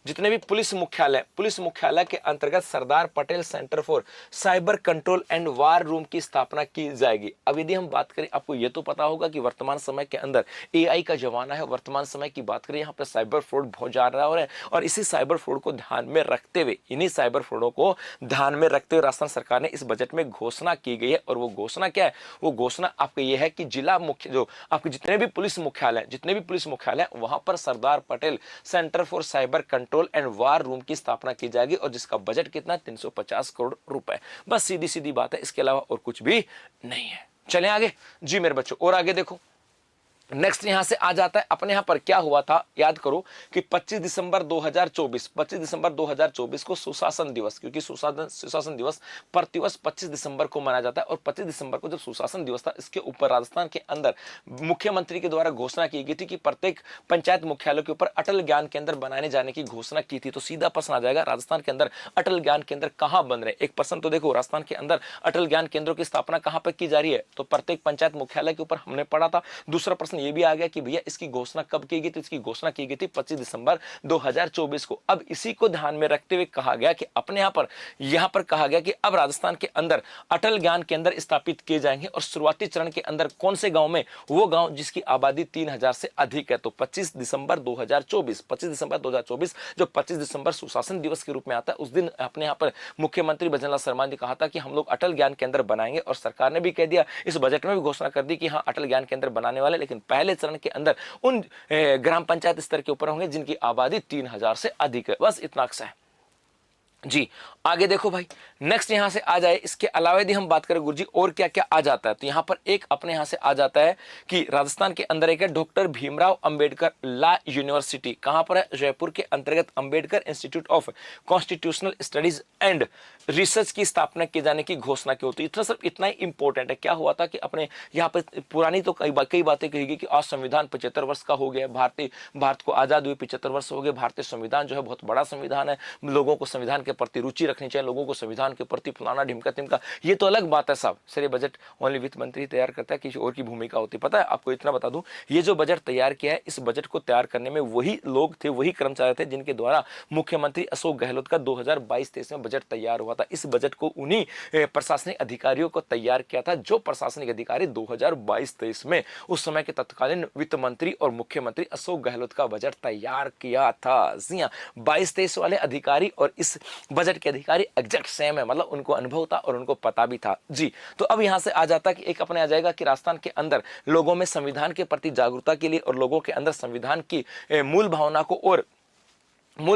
जितने भी पुलिस मुख्यालय के अंतर्गत Sardar Patel centre for cyber control and war room की स्थापना की जाएगी। अब यदि हम बात करें, आपको यह तो पता होगा कि वर्तमान समय के अंदर AI का जमाना है। वर्तमान समय की बात करें, यहाँ पर साइबर फ्रॉड बहुत ज्यादा हो रहा है और इसी साइबर फ्रॉड को ध्यान में रखते हुए, इन्हीं साइबर फ्रॉडों को ध्यान में रखते हुए राजस्थान सरकार ने इस बजट में घोषणा की गई है। और वो घोषणा क्या है, वो घोषणा आपको ये है कि जिला मुख्य जो आपके जितने भी पुलिस मुख्यालय वहां पर Sardar Patel centre for cyber control and war room की स्थापना की जाएगी और जिसका बजट कितना, 350 करोड़ रुपए। बस सीधी सीधी बात है, इसके अलावा और कुछ भी नहीं है। चलें आगे जी मेरे बच्चों, और आगे देखो नेक्स्ट यहां से आ जाता है, अपने यहां पर क्या हुआ था, याद करो कि 25 दिसंबर 2024 को सुशासन दिवस, क्योंकि सुशासन दिवस प्रतिवर्ष 25 दिसंबर को मनाया जाता है और 25 दिसंबर को जब सुशासन दिवस था, इसके ऊपर राजस्थान के अंदर मुख्यमंत्री के द्वारा घोषणा की गई थी कि प्रत्येक पंचायत मुख्यालय के ऊपर अटल ज्ञान केंद्र बनाने जाने की घोषणा की थी। तो सीधा प्रश्न आ जाएगा, राजस्थान के अंदर अटल ज्ञान केंद्र कहां बन रहे। एक प्रश्न तो देखो, राजस्थान के अंदर अटल ज्ञान केंद्रों की स्थापना कहां पर की जा रही है, तो प्रत्येक पंचायत मुख्यालय के ऊपर हमने पढ़ा था। दूसरा प्रश्न ये भी आ गया कि भैया इसकी घोषणा कब की गई थी, इसकी घोषणा की गई थी 25 दिसंबर 2024 को। अब इसी को ध्यान में रखते हुए कहा गया कि अपने यहां पर कहा गया कि अब राजस्थान के अंदर अटल ज्ञान केंद्र स्थापित किए जाएंगे और शुरुआती चरण के अंदर कौन से गांव में, वो गांव जिसकी आबादी 3000 से अधिक है। तो 25 दिसंबर 2024 जो 25 दिसंबर सुशासन दिवस के रूप में आता है, उस दिन अपने यहां पर मुख्यमंत्री भजनलाल शर्मा ने कहा था कि हम लोग अटल ज्ञान केंद्र बनाएंगे और सरकार ने भी कह दिया, इस बजट में भी घोषणा कर दी कि हां अटल ज्ञान केंद्र बनाने वाले, लेकिन पहले चरण के अंदर उन ग्राम पंचायत स्तर के ऊपर होंगे जिनकी आबादी 3000 से अधिक है। बस इतना अक्सा है जी। आगे देखो भाई, नेक्स्ट यहां से आ जाए, इसके अलावा यदि हम बात करें गुरुजी और क्या क्या आ जाता है, तो यहां पर एक अपने यहां से आ जाता है कि राजस्थान के अंदर एक है doctor Bhimrao Ambedkar law university. कहां पर है, जयपुर के अंतर्गत Ambedkar institute of constitutional studies and research की स्थापना किए जाने की घोषणा की होती है। इतना सिर्फ इतना ही इंपॉर्टेंट है। क्या हुआ था कि अपने यहाँ पर पुरानी तो कई बातें कही गई कि आज संविधान 75 वर्ष का हो गया, भारत को आजाद हुए 75 वर्ष हो गए, भारतीय संविधान जो है बहुत बड़ा संविधान है, लोगों को संविधान के प्रति रुचि रखनी चाहिए, लोगों को संविधान के प्रति फलाना ढिमका तिमका, ये तो अलग बात है साहब। सर ये बजट ओनली वित्त मंत्री तैयार करता है, किसी और की भूमिका होती है। पता है आपको, इतना बता दूं, ये जो बजट तैयार किया है, इस बजट को तैयार करने में वही लोग थे, वही कर्मचारी थे जिनके द्वारा मुख्यमंत्री अशोक गहलोत का 2022-23 में बजट तैयार हुआ था। इस बजट को उन्हीं प्रशासनिक अधिकारियों को तैयार किया था जो प्रशासनिक अधिकारी 2022-23 में उस समय के तत्कालीन वित्त मंत्री और मुख्यमंत्री अशोक गहलोत का बजट तैयार किया था। जी हाँ, 22-23 वाले अधिकारी और इस बजट के अधिकारी एग्जैक्ट सेम है, मतलब उनको अनुभव था और उनको पता भी था जी। तो अब यहां से आ जाता कि एक अपने आ जाएगा कि राजस्थान के अंदर लोगों में संविधान के प्रति जागरूकता के लिए और लोगों के अंदर संविधान की मूल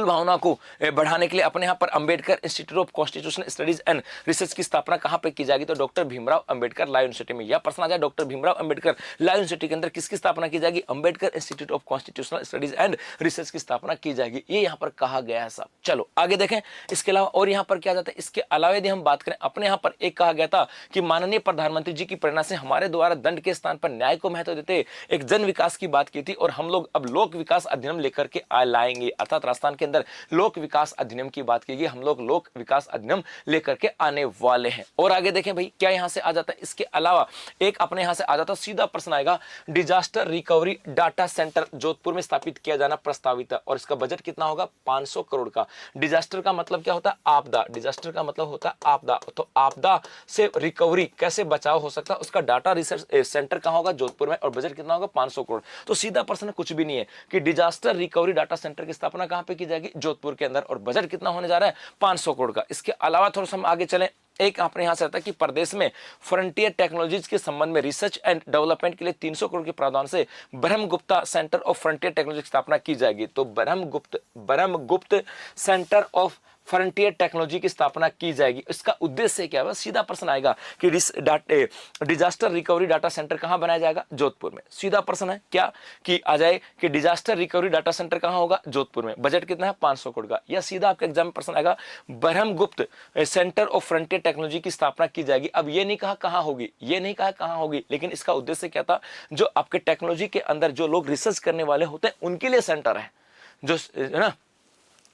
भावना को बढ़ाने के लिए अपने यहाँ पर Ambedkar institute of constitutional studies and research की स्थापना कहाँ पे की जाएगी, तो doctor Bhimrao Ambedkar law university में। यह प्रश्न आ जाए, doctor Bhimrao Ambedkar law university के अंदर किसकी स्थापना की जाएगी, Ambedkar institute of constitutional studies and research की स्थापना की जाएगी। ये यहाँ पर कहा गया है साहब। चलो आगे देखें, इसके अलावा और यहाँ पर क्या जाता है, इसके अलावा यदि हम बात करें, अपने यहाँ पर एक कहा गया था कि माननीय प्रधानमंत्री जी की प्रेरणा से हमारे द्वारा दंड के स्थान पर न्याय को महत्व देते एक जन विकास की बात की थी और हम लोग अब लोक विकास अधिनियम लेकर के लाएंगे। अर्थात राजस्थान के अंदर लोक विकास अधिनियम की बात की गई, हम लोग लोक विकास अधिनियम लेकर के आने वाले हैं। और आगे देखें भाई, क्या यहां से आ जाता है, इसके अलावा एक अपने यहां से आ जाता, सीधा प्रश्न आएगा, disaster recovery data centre Jodhpur में स्थापित किया जाना प्रस्तावित है और इसका बजट कितना होगा, 500 करोड़ का। डिजास्टर का मतलब क्या होता है, आपदा। डिजास्टर का मतलब होता है आपदा, तो आपदा से रिकवरी कैसे बचाव हो सकता है, उसका डाटा रिसर्च सेंटर कहां होगा, जोधपुर में, और बजट कितना होगा, 500 करोड़। तो सीधा प्रश्न कुछ भी नहीं है कि डिजास्टर रिकवरी डाटा सेंटर की स्थापना कहां पे की की जाएगी जोधपुर के अंदर, और बजट कितना होने जा रहा है 500 करोड़ का। इसके अलावा थोड़ा सा हम आगे चलें, एक अपने यहां से आता है कि प्रदेश में फ्रंटियर टेक्नोलॉजीज के संबंध में रिसर्च एंड डेवलपमेंट के लिए 300 करोड़ के प्रावधान से Brahmagupta centre of frontier technology की स्थापना की जाएगी। तो Brahmagupta centre of frontier technology की स्थापना की जाएगी। इसका उद्देश्य क्या है? सीधा प्रश्न आएगा कि डिजास्टर रिकवरी डाटा सेंटर कहां बनाया जाएगा? जोधपुर में। सीधा प्रश्न है क्या कि आ जाए कि डिजास्टर रिकवरी डाटा सेंटर कहां होगा? जोधपुर में। बजट कितना है? 500 करोड़ का। या सीधा आपके एग्जाम में प्रश्न आएगा Brahmagupta centre of frontier technology की स्थापना की जाएगी। अब ये नहीं कहा कहां होगी, ये नहीं कहा कहां होगी, लेकिन इसका उद्देश्य क्या था? जो आपके टेक्नोलॉजी के अंदर जो लोग रिसर्च करने वाले होते हैं उनके लिए सेंटर है, जो है ना,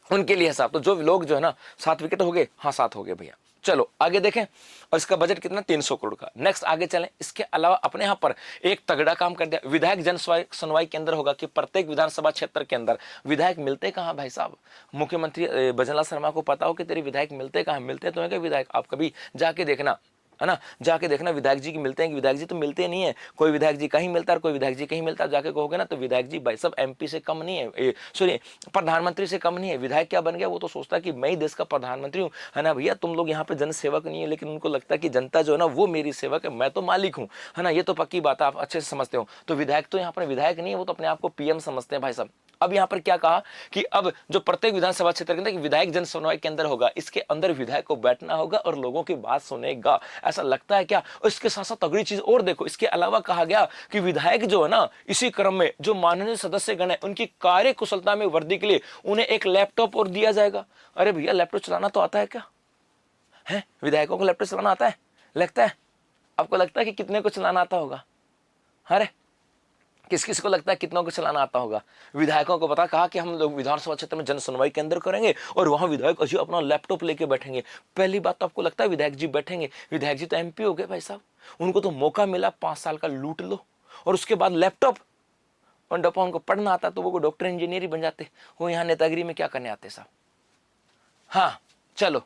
उनके लिए साहब। तो जो लोग जो है ना 7 विकेट हो गए, हाँ 7 हो गए भैया। चलो आगे देखें, और इसका बजट कितना? 300 करोड़ का। नेक्स्ट आगे चलें। इसके अलावा अपने यहाँ पर एक तगड़ा काम कर दिया, विधायक जन सुनवाई केंद्र होगा कि प्रत्येक विधानसभा क्षेत्र के अंदर विधायक मिलते कहाँ भाई साहब? मुख्यमंत्री भजनलाल शर्मा को पता हो कि तेरे विधायक मिलते कहाँ? मिलते तो है क्या विधायक? आप कभी जाके देखना, है ना, जाके देखना विधायक जी की मिलते हैं कि विधायक जी तो मिलते नहीं है। कोई विधायक जी कहीं मिलता है, कोई विधायक जी कहीं मिलता है। जाके कहोगे ना तो विधायक जी भाई सब एमपी से कम नहीं है, सुनिए प्रधानमंत्री से कम नहीं है। विधायक क्या बन गया? वो तो सोचता है कि मैं ही देश का प्रधानमंत्री हूँ, है ना भैया। तुम लोग यहाँ पे जन सेवक नहीं है, लेकिन उनको लगता है कि जनता जो है ना वो मेरी सेवक है, मैं तो मालिक हूँ, है ना। ये तो पक्की बात है, आप अच्छे से समझते हो। तो विधायक तो यहाँ पर विधायक नहीं है, वो तो अपने आप को पीएम समझते हैं भाई साहब। अब यहाँ पर क्या कहा कि अब जो प्रत्येक विधानसभा क्षेत्र के अंदर विधायक जन सुनवाई केंद्र होगा, इसके अंदर विधायक को बैठना होगा और लोगों की बात सुनेगा। ऐसा लगता है क्या? और इसके साथ साथ अगली चीज और देखो, इसके अलावा कहा गया कि विधायक जो है ना, इसी क्रम में जो माननीय सदस्य गण है उनकी कार्य कुशलता में वृद्धि के लिए उन्हें एक लैपटॉप और दिया जाएगा। अरे भैया लैपटॉप चलाना तो आता है क्या? है विधायकों को लैपटॉप चलाना आता है? लगता है आपको? लगता है कि कितने को चलाना आता होगा? अरे किस किस को लगता है कितनों को चलाना आता होगा? विधायकों को पता। कहा कि हम लोग विधानसभा क्षेत्र में जन सुनवाई केंद्र करेंगे और वहां विधायक अजी अपना लैपटॉप लेके बैठेंगे। पहली बात तो आपको लगता है विधायक जी बैठेंगे? विधायक जी तो एमपी हो गए भाई साहब, उनको तो मौका मिला 5 साल का लूट लो, और उसके बाद लैपटॉप। और डपा उनको पढ़ना आता तो वो डॉक्टर इंजीनियर ही बन जाते। वो यहाँ नेतागिरी में क्या करने आते साहब? हाँ चलो,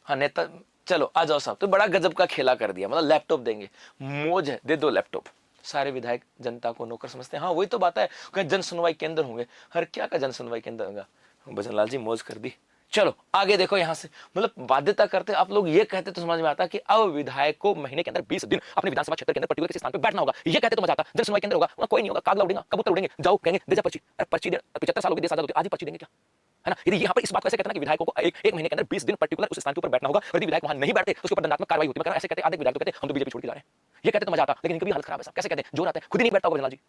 हाँ नेता, चलो आ जाओ साहब। तो बड़ा गजब का खेला कर दिया, मतलब लैपटॉप देंगे, मौज है, दे दो लैपटॉप। सारे विधायक जनता को नौकर समझते हैं। हाँ वही तो बात है, कहीं जन सुनवाई केंद्र होंगे। हर क्या का जन सुनवाई केंद्र होगा? भजनलाल जी मौज कर दी। चलो आगे देखो, यहां से मतलब बाध्यता करते आप लोग ये कहते तो समझ में आता कि अब विधायक को महीने के अंदर 20 दिन अपने विधानसभा क्षेत्र के अंदर पर्टिकुलर किसी स्थान पे बैठना होगा। ये कहते तो मजा आता। जन सुनवाई केंद्र होगा, वहां कोई नहीं होगा, कागला उड़ेगा, कबूतर उड़ेंगे, जाओ कहेंगे दे जा पर्ची। अरे पर्ची 75 साल हो गए देश आजाद होते, आज ही पर्ची देंगे क्या? है ना। यदि यहाँ पर इस बात को ऐसे कहते ना कि विधायकों को एक महीने के अंदर 20 दिन पर्टिकुलर उस स्थान के ऊपर बैठना होगा, और यदि विधायक वहां नहीं बैठते तो उसके ऊपर दंडात्मक कार्रवाई होती है। ऐसे कहते आधे विधायक तो कहते हम तो बीजेपी छोड़ के जा रहे हैं। ये कहते तो मजा आता, लेकिन इनकी भी हालत खराब है साहब। कैसे कहते हैं? जोर आता है, खुद ही नहीं बैठता होगा भजनलाल जी।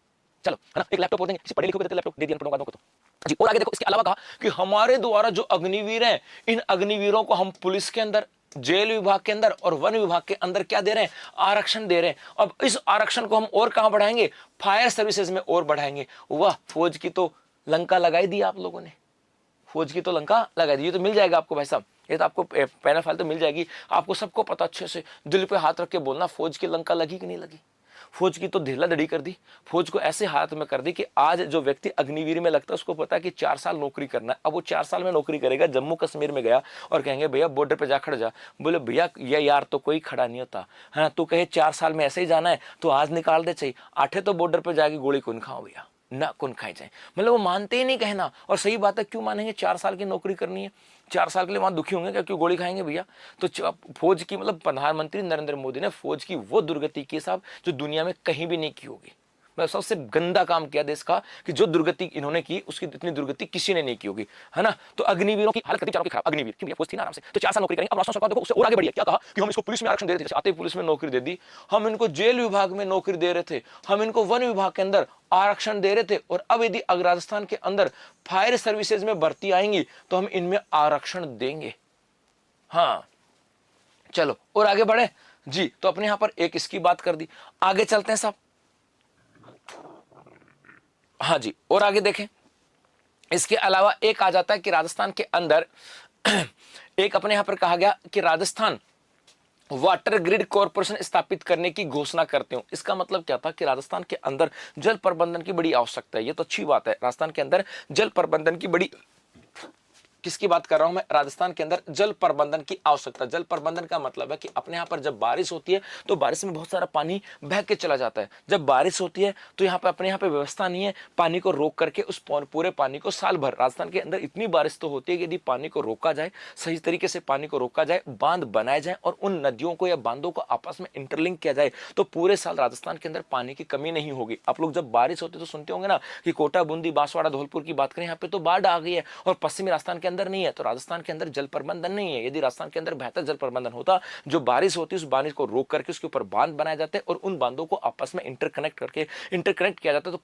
चलो है ना, एक लैपटॉप बोल देंगे, किसी पढ़े लिखे को देते लैपटॉप दे दिया अनपढ़ों को तो जी। और आगे देखो, इसके अलावा कहा कि हमारे द्वारा जो अग्निवीर हैं, इन अग्निवीरों को हम पुलिस के अंदर, जेल विभाग के अंदर और वन विभाग के अंदर क्या दे रहे हैं? आरक्षण दे रहे हैं। अब इस आरक्षण को हम और कहां बढ़ाएंगे? फायर सर्विसेज में और बढ़ाएंगे। वाह, फौज की तो लंका लगाई दी आप लोगों ने, फौज की तो लंका लगा दी। ये तो मिल जाएगा आपको भाई साहब, ये तो आपको पैनल फाइल तो मिल जाएगी आपको, सबको पता। अच्छे से दिल पे हाथ रख के बोलना, फौज की लंका लगी कि नहीं लगी? फौज की तो ढीला धड़ी कर दी, फौज को ऐसे हाथ में कर दी कि आज जो व्यक्ति अग्निवीर में लगता है उसको पता है कि 4 साल नौकरी करना है। अब वो 4 साल में नौकरी करेगा, जम्मू कश्मीर में गया और कहेंगे भैया बॉर्डर पे जा खड़ जा। बोले भैया ये यार तो कोई खड़ा नहीं होता है ना, तू कहे 4 साल में ऐसे ही जाना है तो आज निकाल दे चाहिए, 8 तो बॉर्डर पे जाके गोली कौन खाओ भैया, ना कौन खाई जाए। मतलब वो मानते ही नहीं कहना। और सही बात है, क्यों मानेंगे? 4 साल की नौकरी करनी है, 4 साल के लिए वहां दुखी होंगे क्या? क्यों गोली खाएंगे भैया? तो फौज की, मतलब प्रधानमंत्री नरेंद्र मोदी ने फौज की वो दुर्गति की साहब जो दुनिया में कहीं भी नहीं की होगी। मतलब सबसे गंदा काम किया देश का कि जो दुर्गति इन्होंने की उसकी इतनी दुर्गति किसी ने नहीं की होगी, है ना। तो अग्निवीरों की हालत करती चारों की खराब। अग्निवीर क्यों? फौज थी ना आराम से, तो 4 साल नौकरी करेंगे। अब राजस्थान सरकार देखो उससे और आगे बढ़ी है, क्या कहा कि हम इसको पुलिस में आरक्षण दे रहे थे, आते पुलिस में नौकरी दे दी। हम इनको जेल विभाग में नौकरी दे रहे थे, हम इनको वन विभाग के अंदर आरक्षण दे रहे थे, और अब यदि राजस्थान के अंदर फायर सर्विसेज में भर्ती आएंगी तो हम इनमें आरक्षण देंगे। हाँ चलो और आगे बढ़े जी। तो अपने यहां पर एक इसकी बात कर दी, आगे चलते हैं साहब। हाँ जी, और आगे देखें। इसके अलावा एक आ जाता है कि राजस्थान के अंदर एक अपने यहां पर कहा गया कि राजस्थान वाटर ग्रिड कॉर्पोरेशन स्थापित करने की घोषणा करते हो। इसका मतलब क्या था कि राजस्थान के अंदर जल प्रबंधन की बड़ी आवश्यकता है। ये तो अच्छी बात है, राजस्थान के अंदर जल प्रबंधन की बड़ी किसकी बात कर रहा हूं मैं? राजस्थान के अंदर जल प्रबंधन की आवश्यकता। जल प्रबंधन का मतलब है कि अपने यहां पर जब बारिश होती है तो बारिश में बहुत सारा पानी बह के चला जाता है। जब बारिश होती है तो यहाँ पे अपने यहाँ पे व्यवस्था नहीं है पानी को रोक करके उस पूरे पानी को साल भर, राजस्थान के अंदर इतनी बारिश तो होती है कि यदि पानी को रोका जाए, सही तरीके से पानी को रोका जाए, बांध बनाए जाए और उन नदियों को या बांधों को आपस में इंटरलिंक किया जाए तो पूरे साल राजस्थान के अंदर पानी की कमी नहीं होगी। आप लोग जब बारिश होती है तो सुनते होंगे ना कि कोटा, बूंदी, बांसवाड़ा, धौलपुर की बात करें, यहाँ पे तो बाढ़ आ गई है और पश्चिमी राजस्थान के अंदर नहीं है। तो राजस्थान के अंदर जल प्रबंधन नहीं है। यदि राजस्थान के अंदर बेहतर जल प्रबंधन होता, जो बारिश होती है उस बारिश को रोक करके उसके ऊपर बांध बनाए जाते और उन बांधों को आपस में इंटरकनेक्ट किया जाता तो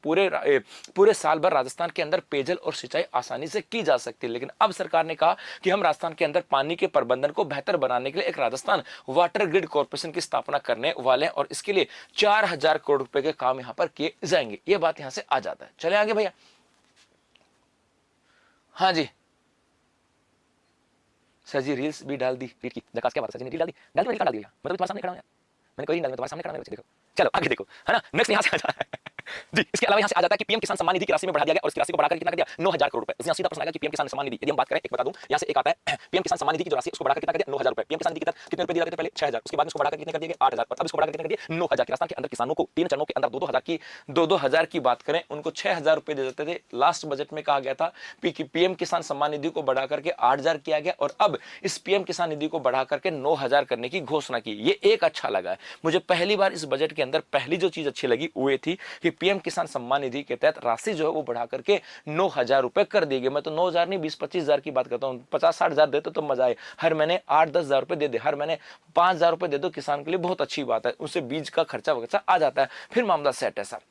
पूरे साल भर राजस्थान के अंदर पेयजल और सिंचाई आसानी से की जा सकती है। लेकिन अब सरकार ने कहा कि हम राजस्थान के अंदर पानी के प्रबंधन को बेहतर बनाने के लिए एक राजस्थान वाटर ग्रिड कॉर्पोरेशन की स्थापना करने वाले हैं और इसके लिए 4000 करोड़ रुपए के काम यहां पर किए जाएंगे। यह बात यहां से आ जाता है। चले आगे भैया। हाँ जी सर जी, रील्स भी डाल दी रील की। जकास क्या बात है, सर जी ने रील डाल दी डाल दी, मतलब तुम्हारे सामने खड़ा हूं यार, मैंने कोई नहीं डाला, तुम्हारे सामने खड़ा हूं। देखो चलो आगे देखो, है ना। नेक्स्ट यहां से आ जाता है जी। इसके अलावा यहां से आ जाता है कि पीएम किसान सम्मान निधि की राशि में बढ़ा दिया गया और इसकी राशि को बढ़ाकर कितना कर दिया, 9000 करोड़ रुपए। यहां सीधा प्रश्न आएगा कि पीएम किसान सम्मान निधि, यदि हम बात करें, एक बता दूं, यहां से एक आता है पीएम किसान सम्मान निधि की जो राशि उसको बढ़ाकर कितना कर दिया, 9000 रुपए। पीएम किसान निधि के तहत कितने रुपए दिए जाते थे पहले, 6000, उसके बाद उसको बढ़ाकर कितने कर दिए 8000 और अब इसको बढ़ाकर कितने कर दिए 9000। राजस्थान के अंदर किसानों को 3 चरणों के अंदर 2-2000 की बात करें, उनको 6000 रुपए दे देते थे। लास्ट बजट में कहा गया था कि पीएम किसान सम्मान निधि को बढ़ाकर के 8000 किया गया और अब इस पीएम किसान निधि को बढ़ाकर के 9000 करने की घोषणा की। ये एक अच्छा लगा है मुझे। पहली बार इस बजट के अंदर पहली जो चीज अच्छी लगी वो थी कि पीएम किसान सम्मान निधि के तहत राशि जो है वो बढ़ा करके 9000 रुपए कर दी गई। मैं तो 9000 नहीं 20-25 हजार की बात करता हूँ। 50-60 हजार देते तो मजा आए। हर महीने 8-10 हजार रुपए दे दे, हर महीने 5000 रुपए दे दो किसान के लिए, बहुत अच्छी बात है। उससे बीज का खर्चा वगैरह आ जाता है, फिर मामला सेट है सर।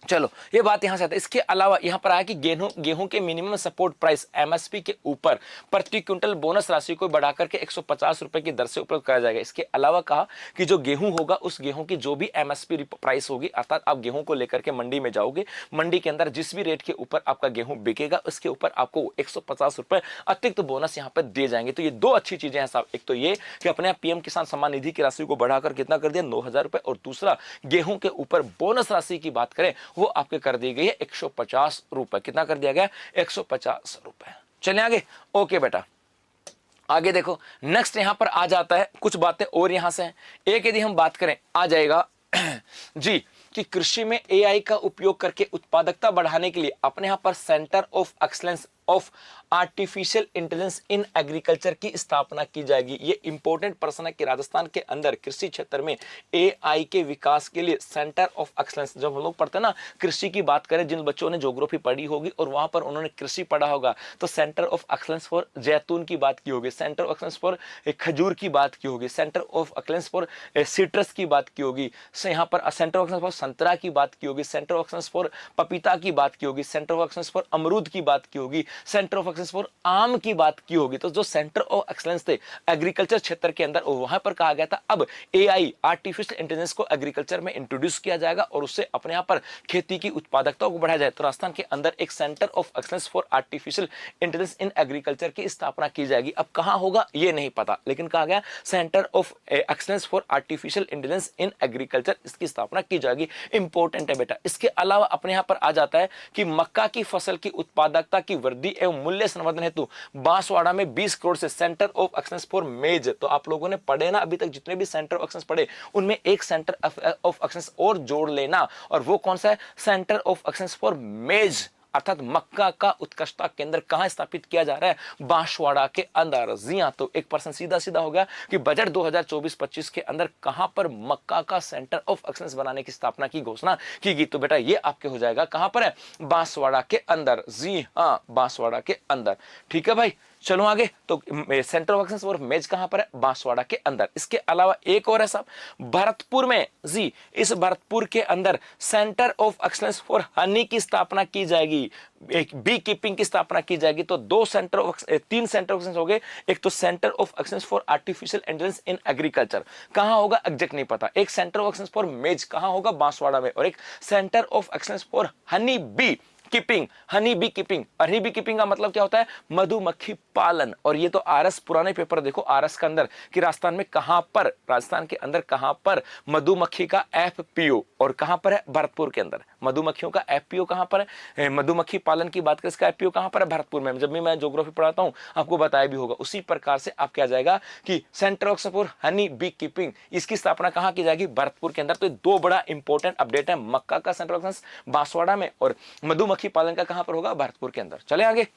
चलो ये बात यहां से आता है। इसके अलावा यहां पर आया कि गेहूं के मिनिमम सपोर्ट प्राइस एमएसपी के ऊपर प्रति क्विंटल बोनस राशि को बढ़ाकर के 150 रुपए की दर से उपलब्ध कराया जाएगा। इसके अलावा कहा कि जो गेहूं होगा उस गेहूं की जो भी एमएसपी प्राइस होगी, अर्थात आप गेहूं को लेकर के मंडी में जाओगे, मंडी के अंदर जिस भी रेट के ऊपर आपका गेहूं बिकेगा उसके ऊपर आपको 150 रुपए अतिरिक्त बोनस यहां पर दिए जाएंगे। तो ये दो अच्छी चीजें हैं साहब। एक तो ये कि अपने पीएम किसान सम्मान निधि की राशि को बढ़ाकर कितना कर दिया, 9000 रुपए, और दूसरा गेहूं के ऊपर बोनस राशि की बात करें वो आपके कर दी गई है 150 रुपए। कितना कर दिया गया, 150 रुपए। चलिए आगे। ओके बेटा आगे देखो, नेक्स्ट यहां पर आ जाता है कुछ बातें और यहां से हैं। एक यदि हम बात करें आ जाएगा जी कि कृषि में एआई का उपयोग करके उत्पादकता बढ़ाने के लिए अपने यहां पर centre of excellence of artificial intelligence in agriculture की स्थापना की जाएगी। ये इंपॉर्टेंट प्रश्न है कि राजस्थान के अंदर कृषि क्षेत्र में एआई के विकास के लिए सेंटर ऑफ एक्सीलेंस, जब हम लोग पढ़ते हैं ना कृषि की बात करें, जिन बच्चों ने ज्योग्राफी पढ़ी होगी और वहां पर उन्होंने कृषि पढ़ा होगा तो सेंटर ऑफ एक्सीलेंस फॉर जैतून की बात की होगी, सेंटर ऑफ एक्सीलेंस फॉर खजूर की बात की होगी, centre of excellence for citrus की बात की होगी, यहाँ पर सेंटर ऑफ एक्सीलेंस फॉर संतरा की बात की होगी, सेंटर ऑफ एक्सीलेंस फॉर पपीता की बात की होगी, सेंटर ऑफ एक्सीलेंस फॉर अमरूद की बात की होगी, सेंटर ऑफ एक्सीलेंस फॉर आम की बात की होगी। तो जो सेंटर ऑफ एक्सीलेंस थे एग्रीकल्चर क्षेत्र के अंदर वहां पर कहा गया था अब एआई आर्टिफिशियल इंटेलिजेंस को एग्रीकल्चर में इंट्रोड्यूस किया जाएगा और उससे अपने यहां पर खेती की उत्पादकता को बढ़ाया जाए। तो राजस्थान के अंदर एक centre of excellence for artificial intelligence in agriculture की स्थापना की जाएगी। अब कहां होगा ये नहीं पता, लेकिन कहा गया centre of excellence for artificial intelligence in agriculture, इसकी स्थापना की जाएगी। इंपॉर्टेंट है बेटा। इसके अलावा अपने यहां पर आ जाता है कि मक्का की फसल की उत्पादकता की वृद्धि एवं मूल्य संवर्धन हेतु बांसवाड़ा में 20 करोड़ से सेंटर ऑफ एक्सीलेंस फॉर मेज। तो आप लोगों ने पढ़े ना अभी तक जितने भी सेंटर ऑफ एक्सीलेंस पढ़े उनमें एक सेंटर ऑफ एक्सीलेंस और जोड़ लेना, और वो कौन सा है, सेंटर ऑफ एक्सीलेंस फॉर मेज, अर्थात मक्का का उत्कृष्टता केंद्र कहां स्थापित किया जा रहा है, बांसवाड़ा के अंदर। जी हां, तो एक पर्सन सीधा सीधा हो गया कि बजट 2024-25 के अंदर कहां पर मक्का का सेंटर ऑफ एक्सीलेंस बनाने की स्थापना की घोषणा की गई। तो बेटा ये आपके हो जाएगा कहां पर है, बांसवाड़ा के अंदर। जी हां, बांसवाड़ा के अंदर। ठीक है भाई, चलो आगे। तो सेंटर ऑफ एक्सीलेंस फॉर मेज कहां पर है, बांसवाड़ा के अंदर। इसके अलावा एक और है साहब, भरतपुर में। जी, इस भरतपुर के अंदर centre of excellence for Honey की स्थापना की जाएगी, एक बी कीपिंग की स्थापना की जाएगी। तो तीन सेंटर ऑफ एक्सीलेंस हो गए। एक तो centre of excellence for artificial intelligence in agriculture कहां होगा एग्जैक्ट नहीं पता, एक सेंटर ऑफ एक्सीलेंस फॉर मेज कहां होगा, बांसवाड़ा में, और एक centre of excellence for honey bee keeping, honey bee keeping. Honey bee keeping का मतलब क्या होता है? मधुमक्खी पालन। और ये तो आरएस, पुराने पेपर देखो आरएस के अंदर कि राजस्थान में कहां पर, राजस्थान के अंदर कहां पर मधुमक्खी का एफपीओ, और कहां पर है? भरतपुर के अंदर। मधुमक्खियों का एफपीओ कहां पर है? मधुमक्खी पालन की बात करें, इसका एफपीओ कहां पर है? भरतपुर में। जब भी मैं ज्योग्राफी पढ़ाता हूं आपको बताया भी होगा। उसी प्रकार से आपके आ जाएगा कि centre of for honey bee keeping, इसकी स्थापना कहां की जाएगी? भरतपुर के अंदर। तो दो बड़ा इंपॉर्टेंट अपडेट है, मक्का का सेंटर ऑफ बांसवाड़ा में और मधुमक्खी पालन का कहां पर होगा? भरतपुर के अंदर। चले आगे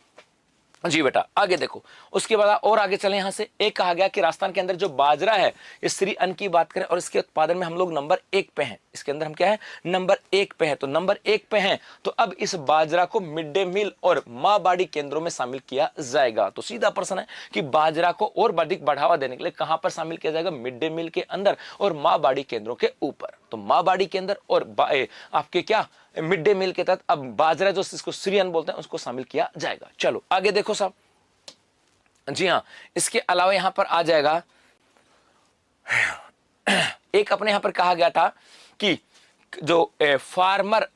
जी बेटा, आगे देखो। उसके बाद और आगे चले, यहां से एक कहा गया कि राजस्थान के अंदर जो बाजरा है, इस श्री अन्न की बात करें और इसके उत्पादन में हम लोग नंबर 1 पे हैं। इसके अंदर हम क्या है? नंबर 1 पे हैं। तो नंबर 1 पे हैं, तो अब इस बाजरा को मिड डे मील और मां बाड़ी केंद्रों में शामिल किया जाएगा। तो सीधा प्रश्न है कि बाजरा को और अधिक बढ़ावा देने के लिए कहां पर शामिल किया जाएगा? मिड डे मील के अंदर और मां बाड़ी केंद्रों के ऊपर। तो मां बाड़ी के अंदर और आपके क्या मिड डे मील के तहत अब बाजरा, जो इसको श्री अन्न बोलते हैं, उसको शामिल किया जाएगा। चलो आगे देखो साहब। जी हां, इसके अलावा यहां पर आ जाएगा, एक अपने यहां पर कहा गया था कि जो फार्मर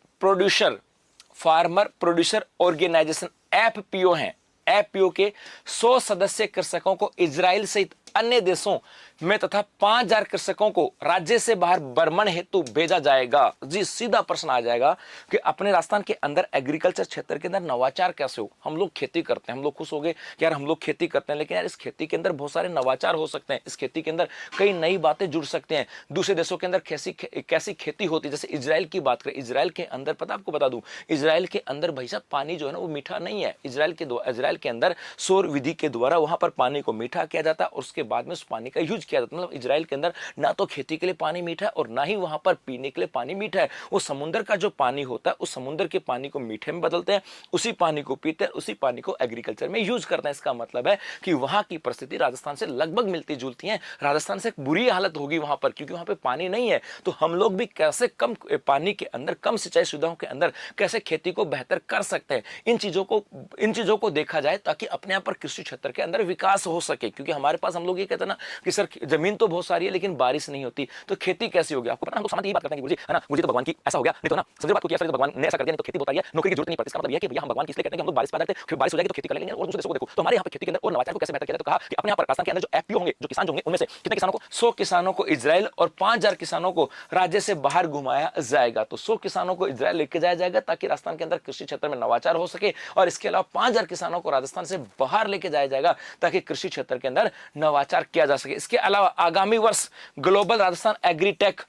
प्रोड्यूसर ऑर्गेनाइजेशन एफपीओ हैं, एफपीओ के 100 सदस्य कृषकों को इजराइल सहित अन्य देशों में तथा 5000 कृषकों को राज्य से बाहर भ्रमण हेतु भेजा जाएगा। जी सीधा प्रश्न आ जाएगा कि अपने राजस्थान के अंदर एग्रीकल्चर क्षेत्र के अंदर नवाचार कैसे हो? हम लोग खेती करते हैं, हम लोग खुश हो गए कि यार हम लोग खेती करते हैं, लेकिन यार इस खेती के अंदर बहुत सारे नवाचार हो सकते हैं, इस खेती के अंदर कई नई बातें जुड़ सकते हैं। दूसरे देशों के अंदर कैसी खेती होती है, जैसे इजराइल की बात करें, इजराइल के अंदर पता आपको बता दूं, इजराइल के अंदर भाई साहब पानी जो है ना वो मीठा नहीं है। इजराइल के अंदर सौर विधि के द्वारा वहां पर पानी को मीठा किया जाता है और उसके बाद में उस पानी का यूज किया जाता है। मतलब इजराइल के अंदर ना तो खेती के लिए पानी मीठा है और ना ही वहां पर पीने के लिए पानी मीठा है। वो समुद्र का जो पानी होता है, उस समुद्र के पानी को मीठे में बदलते हैं, उसी पानी को पीते हैं, उसी पानी को एग्रीकल्चर में यूज करते हैं। इसका मतलब है कि वहां की परिस्थिति राजस्थान से लगभग मिलती जुलती है। राजस्थान से बुरी हालत होगी वहां पर, क्योंकि वहां पे पानी नहीं है। तो हम लोग भी कैसे कम पानी के अंदर, कम सिंचाई सुविधाओं के अंदर कैसे खेती को बेहतर कर सकते हैं, इन चीजों को देखा जाए ताकि अपने यहाँ पर कृषि क्षेत्र के अंदर विकास हो सके। क्योंकि हमारे पास, हम लोग ये कहते हैं ना कि सर जमीन तो बहुत सारी है लेकिन बारिश नहीं होती, तो खेती कैसी होगी? आपको पता, हम लोग समझ ये बात करते हैं कि गुरुजी है ना, मुझे तो भगवान की ऐसा हो गया, नहीं तो ना समझ बात को किया, तो भगवान ने ऐसा कर दिया, नहीं तो खेती बहुत है, नौकरी की जरूरत नहीं पड़ती। इसका मतलब ये है कि भैया हम भगवान की इसलिए कहते हैं कि हम लोग बारिश पैदा करते हैं, फिर बारिश हो जाएगी तो खेती कर लेंगे। और दूसरे देशों को देखो, तो हमारे यहाँ पर खेती के अंदर और नवाचार को कैसे बेहतर किया जाए, तो कहा कि अपने यहाँ पर राजस्थान के अंदर जो एफपीओ होंगे, जो किसान होंगे, उनमें से कितने किसानों को? 100 किसानों को इजराइल और 5000 किसानों को राज्य से बाहर घुमाया जाएगा। तो 100 किसानों को इजराइल लेके जाया जाएगा ताकि राजस्थान के अंदर कृषि क्षेत्र में नवाचार हो सके, और इसके अलावा 5000 किसानों को राजस्थान से बाहर लेके जाया जाएगा ताकि कृषि क्षेत्र के अंदर नवाचार किया जा सके। इसके अलावा आगामी वर्ष ग्लोबल राजस्थान एग्रीटेक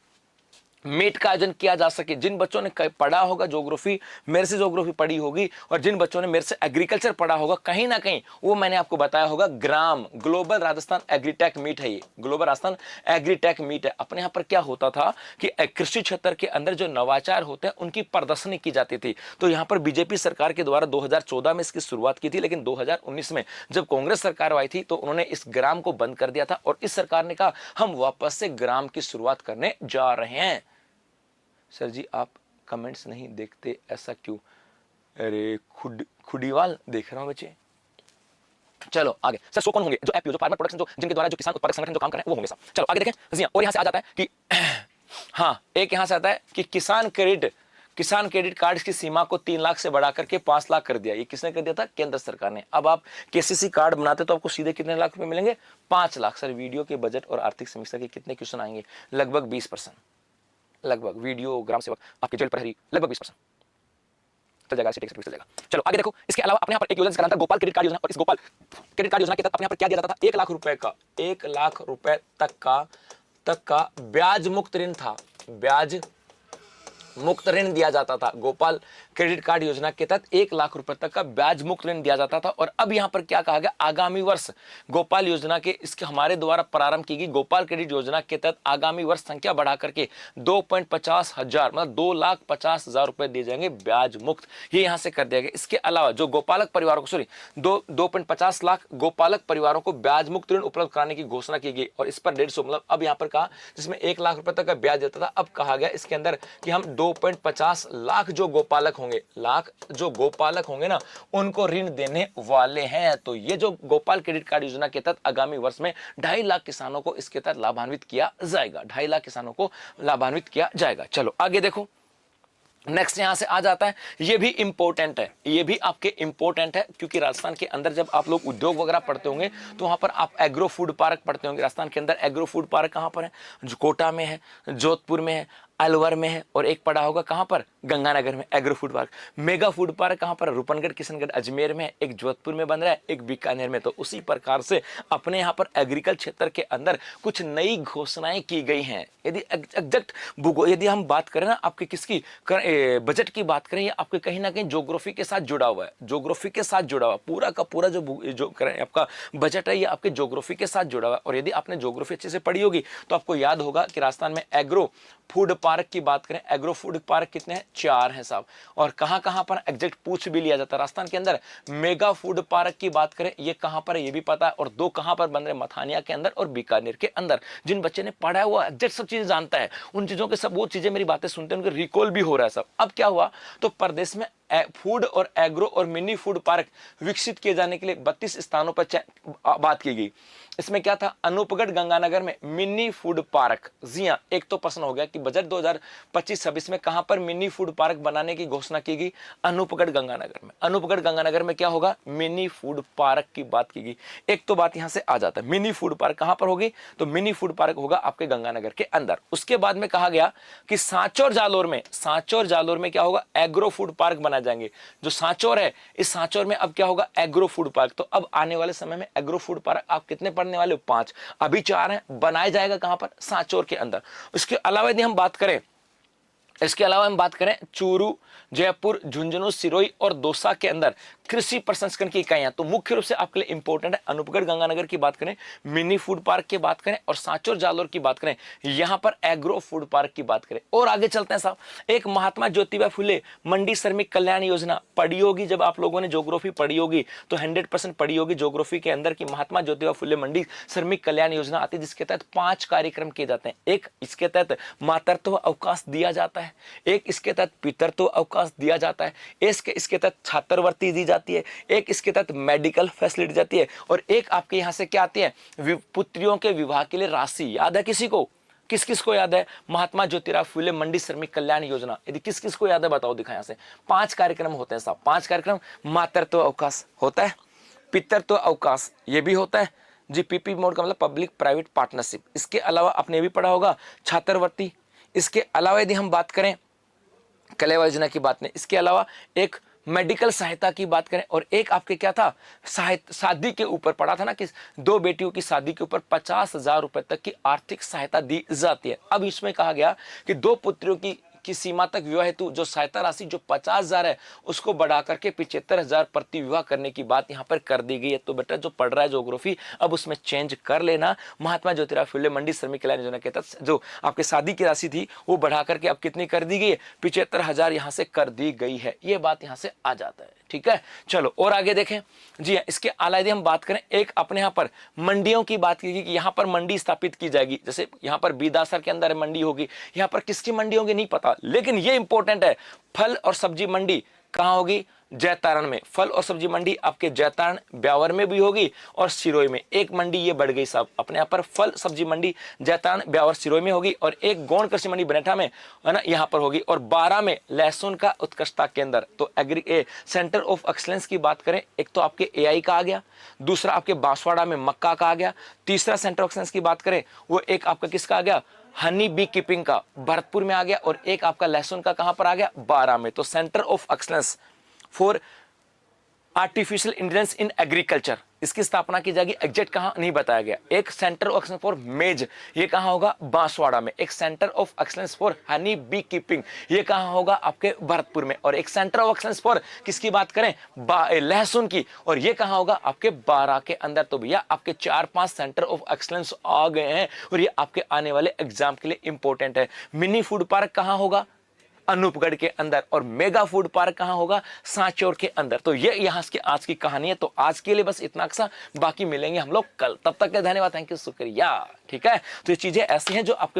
मीट का आयोजन किया जा सके। जिन बच्चों ने पढ़ा होगा ज्योग्राफी, मेरे से ज्योग्राफी पढ़ी होगी, और जिन बच्चों ने मेरे से एग्रीकल्चर पढ़ा होगा, कहीं ना कहीं वो मैंने आपको बताया होगा ग्राम ग्लोबल राजस्थान एग्रीटेक मीट है। ये ग्लोबल राजस्थान एग्रीटेक मीट है। अपने यहाँ पर क्या होता था कि कृषि क्षेत्र के अंदर जो नवाचार होते हैं उनकी प्रदर्शनी की जाती थी। तो यहाँ पर बीजेपी सरकार के द्वारा 2014 में इसकी शुरुआत की थी, लेकिन 2019 में जब कांग्रेस सरकार आई थी तो उन्होंने इस ग्राम को बंद कर दिया था, और इस सरकार ने कहा हम वापस से ग्राम की शुरुआत करने जा रहे हैं। सर जी आप कमेंट्स नहीं देखते, ऐसा क्यों? अरे खुडीवाल देख रहा हूं बच्चे। चलो आगे। सर सो कौन होंगे? जो एफपीओ, जो फार्मर प्रोडक्शन, जो जिनके द्वारा जो किसान उत्पादक संगठन जो काम कर रहे हैं वो होंगे साहब। चलो आगे देखें जी। और यहां से आ जाता है कि हाँ, एक यहां से आता है कि किसान क्रेडिट कार्ड की सीमा को 3 लाख से बढ़ाकर के 5 लाख कर दिया। ये किसने कर दिया था? केंद्र सरकार ने। अब आप केसीसी कार्ड बनाते तो आपको सीधे कितने लाख रुपए मिलेंगे? 5 लाख। सर वीडियो के बजट और आर्थिक समीक्षा के कितने क्वेश्चन आएंगे? लगभग 20%। लगभग वीडियो ग्राम सेवक आपके जेल प्रहरी लगभग 20% चल जाएगा, चल जाएगा। चलो आगे देखो। इसके अलावा अपने यहाँ पर एक योजना चलाता है गोपाल क्रेडिट कार्ड योजना, और इस गोपाल क्रेडिट कार्ड योजना के तहत अपने यहाँ पर क्या दिया जाता था? 1 लाख रुपए का 1 लाख रुपए तक का ब्याज मुक्त ऋण था। ब्याज मुक्त ऋण दिया जाता था। गोपाल क्रेडिट कार्ड योजना के तहत 1 लाख रुपए तक का ब्याज मुक्त ऋण दिया जाता था। और अब यहां पर क्या कहा गया? आगामी वर्ष गोपाल योजना के, इसके हमारे द्वारा प्रारंभ की गई गोपाल क्रेडिट योजना के तहत आगामी वर्ष संख्या बढ़ा करके 2.50 हजार, मतलब 2,50,000 रुपए दिए जाएंगे ब्याज मुक्त। ये यहां से कर दिया गया। इसके अलावा जो गोपालक परिवारों को 2.50 लाख गोपालक परिवारों को ब्याज मुक्त ऋण उपलब्ध कराने की घोषणा की गई, और इस पर 150, मतलब अब यहां पर कहा जिसमें 1 लाख रुपए तक का ब्याज देता था, अब कहा गया इसके अंदर कि हम 2.50 लाख जो गोपालक होंगे ना, उनको ऋण देने वाले हैं। तो ये जो गोपाल क्रेडिट कार्ड योजना के तहत आगामी वर्ष में 2.5 लाख किसानों को इसके तहत लाभान्वित किया जाएगा। 2.5 लाख किसानों को लाभान्वित किया जाएगा। चलो आगे देखो। नेक्स्ट यहां से आ जाता है, ये भी इंपॉर्टेंट है, ये भी आपके इंपॉर्टेंट है, क्योंकि राजस्थान के अंदर जब आप लोग उद्योग वगैरह पढ़ते होंगे तो वहां पर आप एग्रो फूड पार्क पढ़ते होंगे। राजस्थान के अंदर एग्रो फूड पार्क कहां पर है? जो कोटा में है, जोधपुर में है, अलवर में है, और एक पड़ा होगा कहां पर? गंगानगर में agro food park. Mega food park कहां पर? रूपनगढ़, किशनगढ़, अजमेर में है, एक जोधपुर में बन रहा है, एक बीकानेर में। तो उसी प्रकार से अपने यहाँ पर एग्रीकल्चर क्षेत्र के अंदर कुछ नई घोषणाएं की गई हैं। यदि एग्जैक्ट यदि हम बात करें ना आपके किसकी बजट की बात करें, या आपके कहीं ना कहीं ज्योग्राफी के साथ जुड़ा हुआ है, ज्योग्राफी के साथ जुड़ा हुआ पूरा का पूरा जो करें आपका बजट है, ये आपके ज्योग्राफी के साथ जुड़ा हुआ है। और यदि आपने ज्योग्राफी अच्छे से पढ़ी होगी तो आपको याद होगा कि राजस्थान में एग्रो फूड पार्क की बात करें, एग्रो फूड पार्क कितने हैं? 4 हैं साहब। और कहां कहां पर एग्जैक्ट पूछ भी लिया जाता है। राजस्थान के अंदर मेगा फूड पार्क की बात करें, ये कहां पर है ये भी पता है, और 2 कहां पर बन रहे? मथानिया के अंदर और बीकानेर के अंदर। जिन बच्चे ने पढ़ा है वो एग्जैक्ट सब चीजें जानता है, उन चीजों के सब वो चीजें मेरी बातें सुनते हैं, उनके रिकॉल भी हो रहा है सब। अब क्या हुआ, तो प्रदेश में फूड और एग्रो और मिनी फूड पार्क विकसित किए जाने के लिए 32 स्थानों पर बात की गई। इसमें क्या था? अनूपगढ़ गंगानगर में मिनी फूड पार्क। जी हां, एक तो प्रश्न हो गया कि बजट 2025-26 में कहां पर मिनी फूड पार्क बनाने की घोषणा की गई? अनूपगढ़ गंगानगर में। अनूपगढ़ गंगानगर में क्या होगा? मिनी फूड पार्क की बात की गई। एक तो बात यहां से आ जाता है, मिनी फूड पार्क कहां पर होगी? तो मिनी फूड पार्क होगा आपके गंगानगर के अंदर। उसके बाद में कहा गया कि सांचौर जालोर में क्या होगा? एग्रो फूड पार्क बनाए जाएंगे। जो सांचौर है, इस सांचौर में अब क्या होगा? Agro food park. तो अब आने वाले समय में एग्रो फूड पार्क आप कितने पढ़ने वाले हो? 5। अभी 4 हैं, बनाया जाएगा कहां पर? सांचौर के अंदर। इसके अलावा यदि हम बात करें चूरू, जयपुर, झुंझुनू, सिरोही और दौसा के अंदर कृषि प्रसंस्करण की इकाइयां, तो मुख्य रूप से आपके लिए इंपॉर्टेंट है। अनूपगढ़ गंगानगर की बात करें, मिनी फूड पार्क की बात करें, और सांचौर जालोर की बात करें, यहां पर एग्रो फूड पार्क की बात करें। और आगे चलते हैं साहब, एक महात्मा ज्योतिबा फुले मंडी श्रमिक कल्याण योजना पढ़ी होगी। जब आप लोगों ने ज्योग्राफी पढ़ी होगी तो 100% पढ़ी होगी ज्योग्राफी के अंदर की महात्मा ज्योतिबा फुले मंडी श्रमिक कल्याण योजना आती है, जिसके तहत 5 कार्यक्रम किए जाते हैं। एक, इसके तहत मातृत्व अवकाश दिया जाता है, एक इसके तहत पितृत्व अवकाश दिया जाता है, इसके तहत छात्रवृत्ति दी जाती है, एक इसके तहत मेडिकल फैसिलिटी जाती है, और एक आपके यहां से क्या आती है? पुत्रियों के विवाह के लिए राशि। याद है किसी को? किस किस को याद है? महात्मा ज्योतिराव फुले मंडी श्रमिक कल्याण योजना, यदि किस किस को याद है बताओ, दिखा यहां से। 5 कार्यक्रम होते हैं साहब, 5 कार्यक्रम। मातृत्व अवकाश होता है, पितृत्व अवकाश ये भी होता है जी, पीपी मोड का मतलब पब्लिक प्राइवेट पार्टनरशिप। इसके अलावा आपने भी पढ़ा होगा छात्रवृत्ति। इसके अलावा यदि हम बात करें कलेवा योजना की बात नहीं, इसके अलावा एक मेडिकल सहायता की बात करें, और एक आपके क्या था? शादी के ऊपर पड़ा था ना कि 2 बेटियों की शादी के ऊपर 50,000 रुपए तक की आर्थिक सहायता दी जाती है। अब इसमें कहा गया कि 2 पुत्रियों की सीमा तक विवाह हेतु जो सहायता राशि जो 50,000 है उसको बढ़ा करके 75,000 प्रति विवाह करने की बात यहाँ पर कर दी गई है। तो बेटा जो पढ़ रहा है ज्योग्राफी, अब उसमें चेंज कर लेना। महात्मा ज्योतिराव फुले मंडी श्रमिक कल्याण योजना के तहत जो आपके शादी की राशि थी वो बढ़ा करके अब कितनी कर दी गई है? 75,000 यहाँ से कर दी गई है। ये बात यहाँ से आ जाता है, ठीक है। चलो और आगे देखें जी। इसके अलावा यदि हम बात करें, एक अपने यहाँ पर मंडियों की बात की कि यहाँ पर मंडी स्थापित की जाएगी। जैसे यहाँ पर बीदासर के अंदर मंडी होगी, यहाँ पर किसकी मंडी होगी नहीं पता, लेकिन ये इंपॉर्टेंट है। फल और सब्जी मंडी कहां होगी? जैतारण में। फल और सब्जी मंडी आपके जैतारण ब्यावर में भी होगी और सिरोही में। एक मंडी ये बढ़ गई साहब, अपने यहाँ पर फल सब्जी मंडी जैतारण ब्यावर सिरोही में होगी, और एक गौण कृषि मंडी बनेठा में है ना, यहाँ पर होगी, और 12 में लहसुन का उत्कृष्टता केंद्र। तो सेंटर ऑफ एक्सलेंस की बात करें, एक तो आपके एआई का आ गया, दूसरा आपके बांसवाड़ा में मक्का का आ गया, तीसरा सेंटर ऑफ एक्सलेंस की बात करें वो एक आपका किसका आ गया? हनी बी कीपिंग का भरतपुर में आ गया, और एक आपका लहसुन का कहां पर आ गया? 12 में। तो centre of excellence for artificial intelligence in agriculture, इसकी स्थापना की जाएगी। एग्जैक्ट कहां नहीं बताया गया। एक सेंटर ऑफ एक्सलेंस फॉर मेज, ये कहां होगा? बांसवाड़ा में। एक centre of excellence for honey bee keeping, ये कहां होगा? आपके भरतपुर में। और एक सेंटर ऑफ एक्सलेंस फॉर किसकी बात करें? लहसुन की, और ये कहां होगा? आपके 12 के अंदर। तो भैया आपके 4-5 सेंटर ऑफ एक्सलेंस आ गए हैं, और ये आपके आने वाले एग्जाम के लिए इंपॉर्टेंट है। मिनी फूड पार्क कहां होगा? अनूपगढ़ के अंदर। और मेगा फूड पार्क कहां होगा? सांचौर के अंदर। तो ये यहां की आज की कहानी है। तो आज के लिए बस इतना सा, बाकी मिलेंगे हम लोग कल। तब तक के धन्यवाद, थैंक यू, शुक्रिया, ठीक है। तो ये चीजें ऐसी हैं जो आपके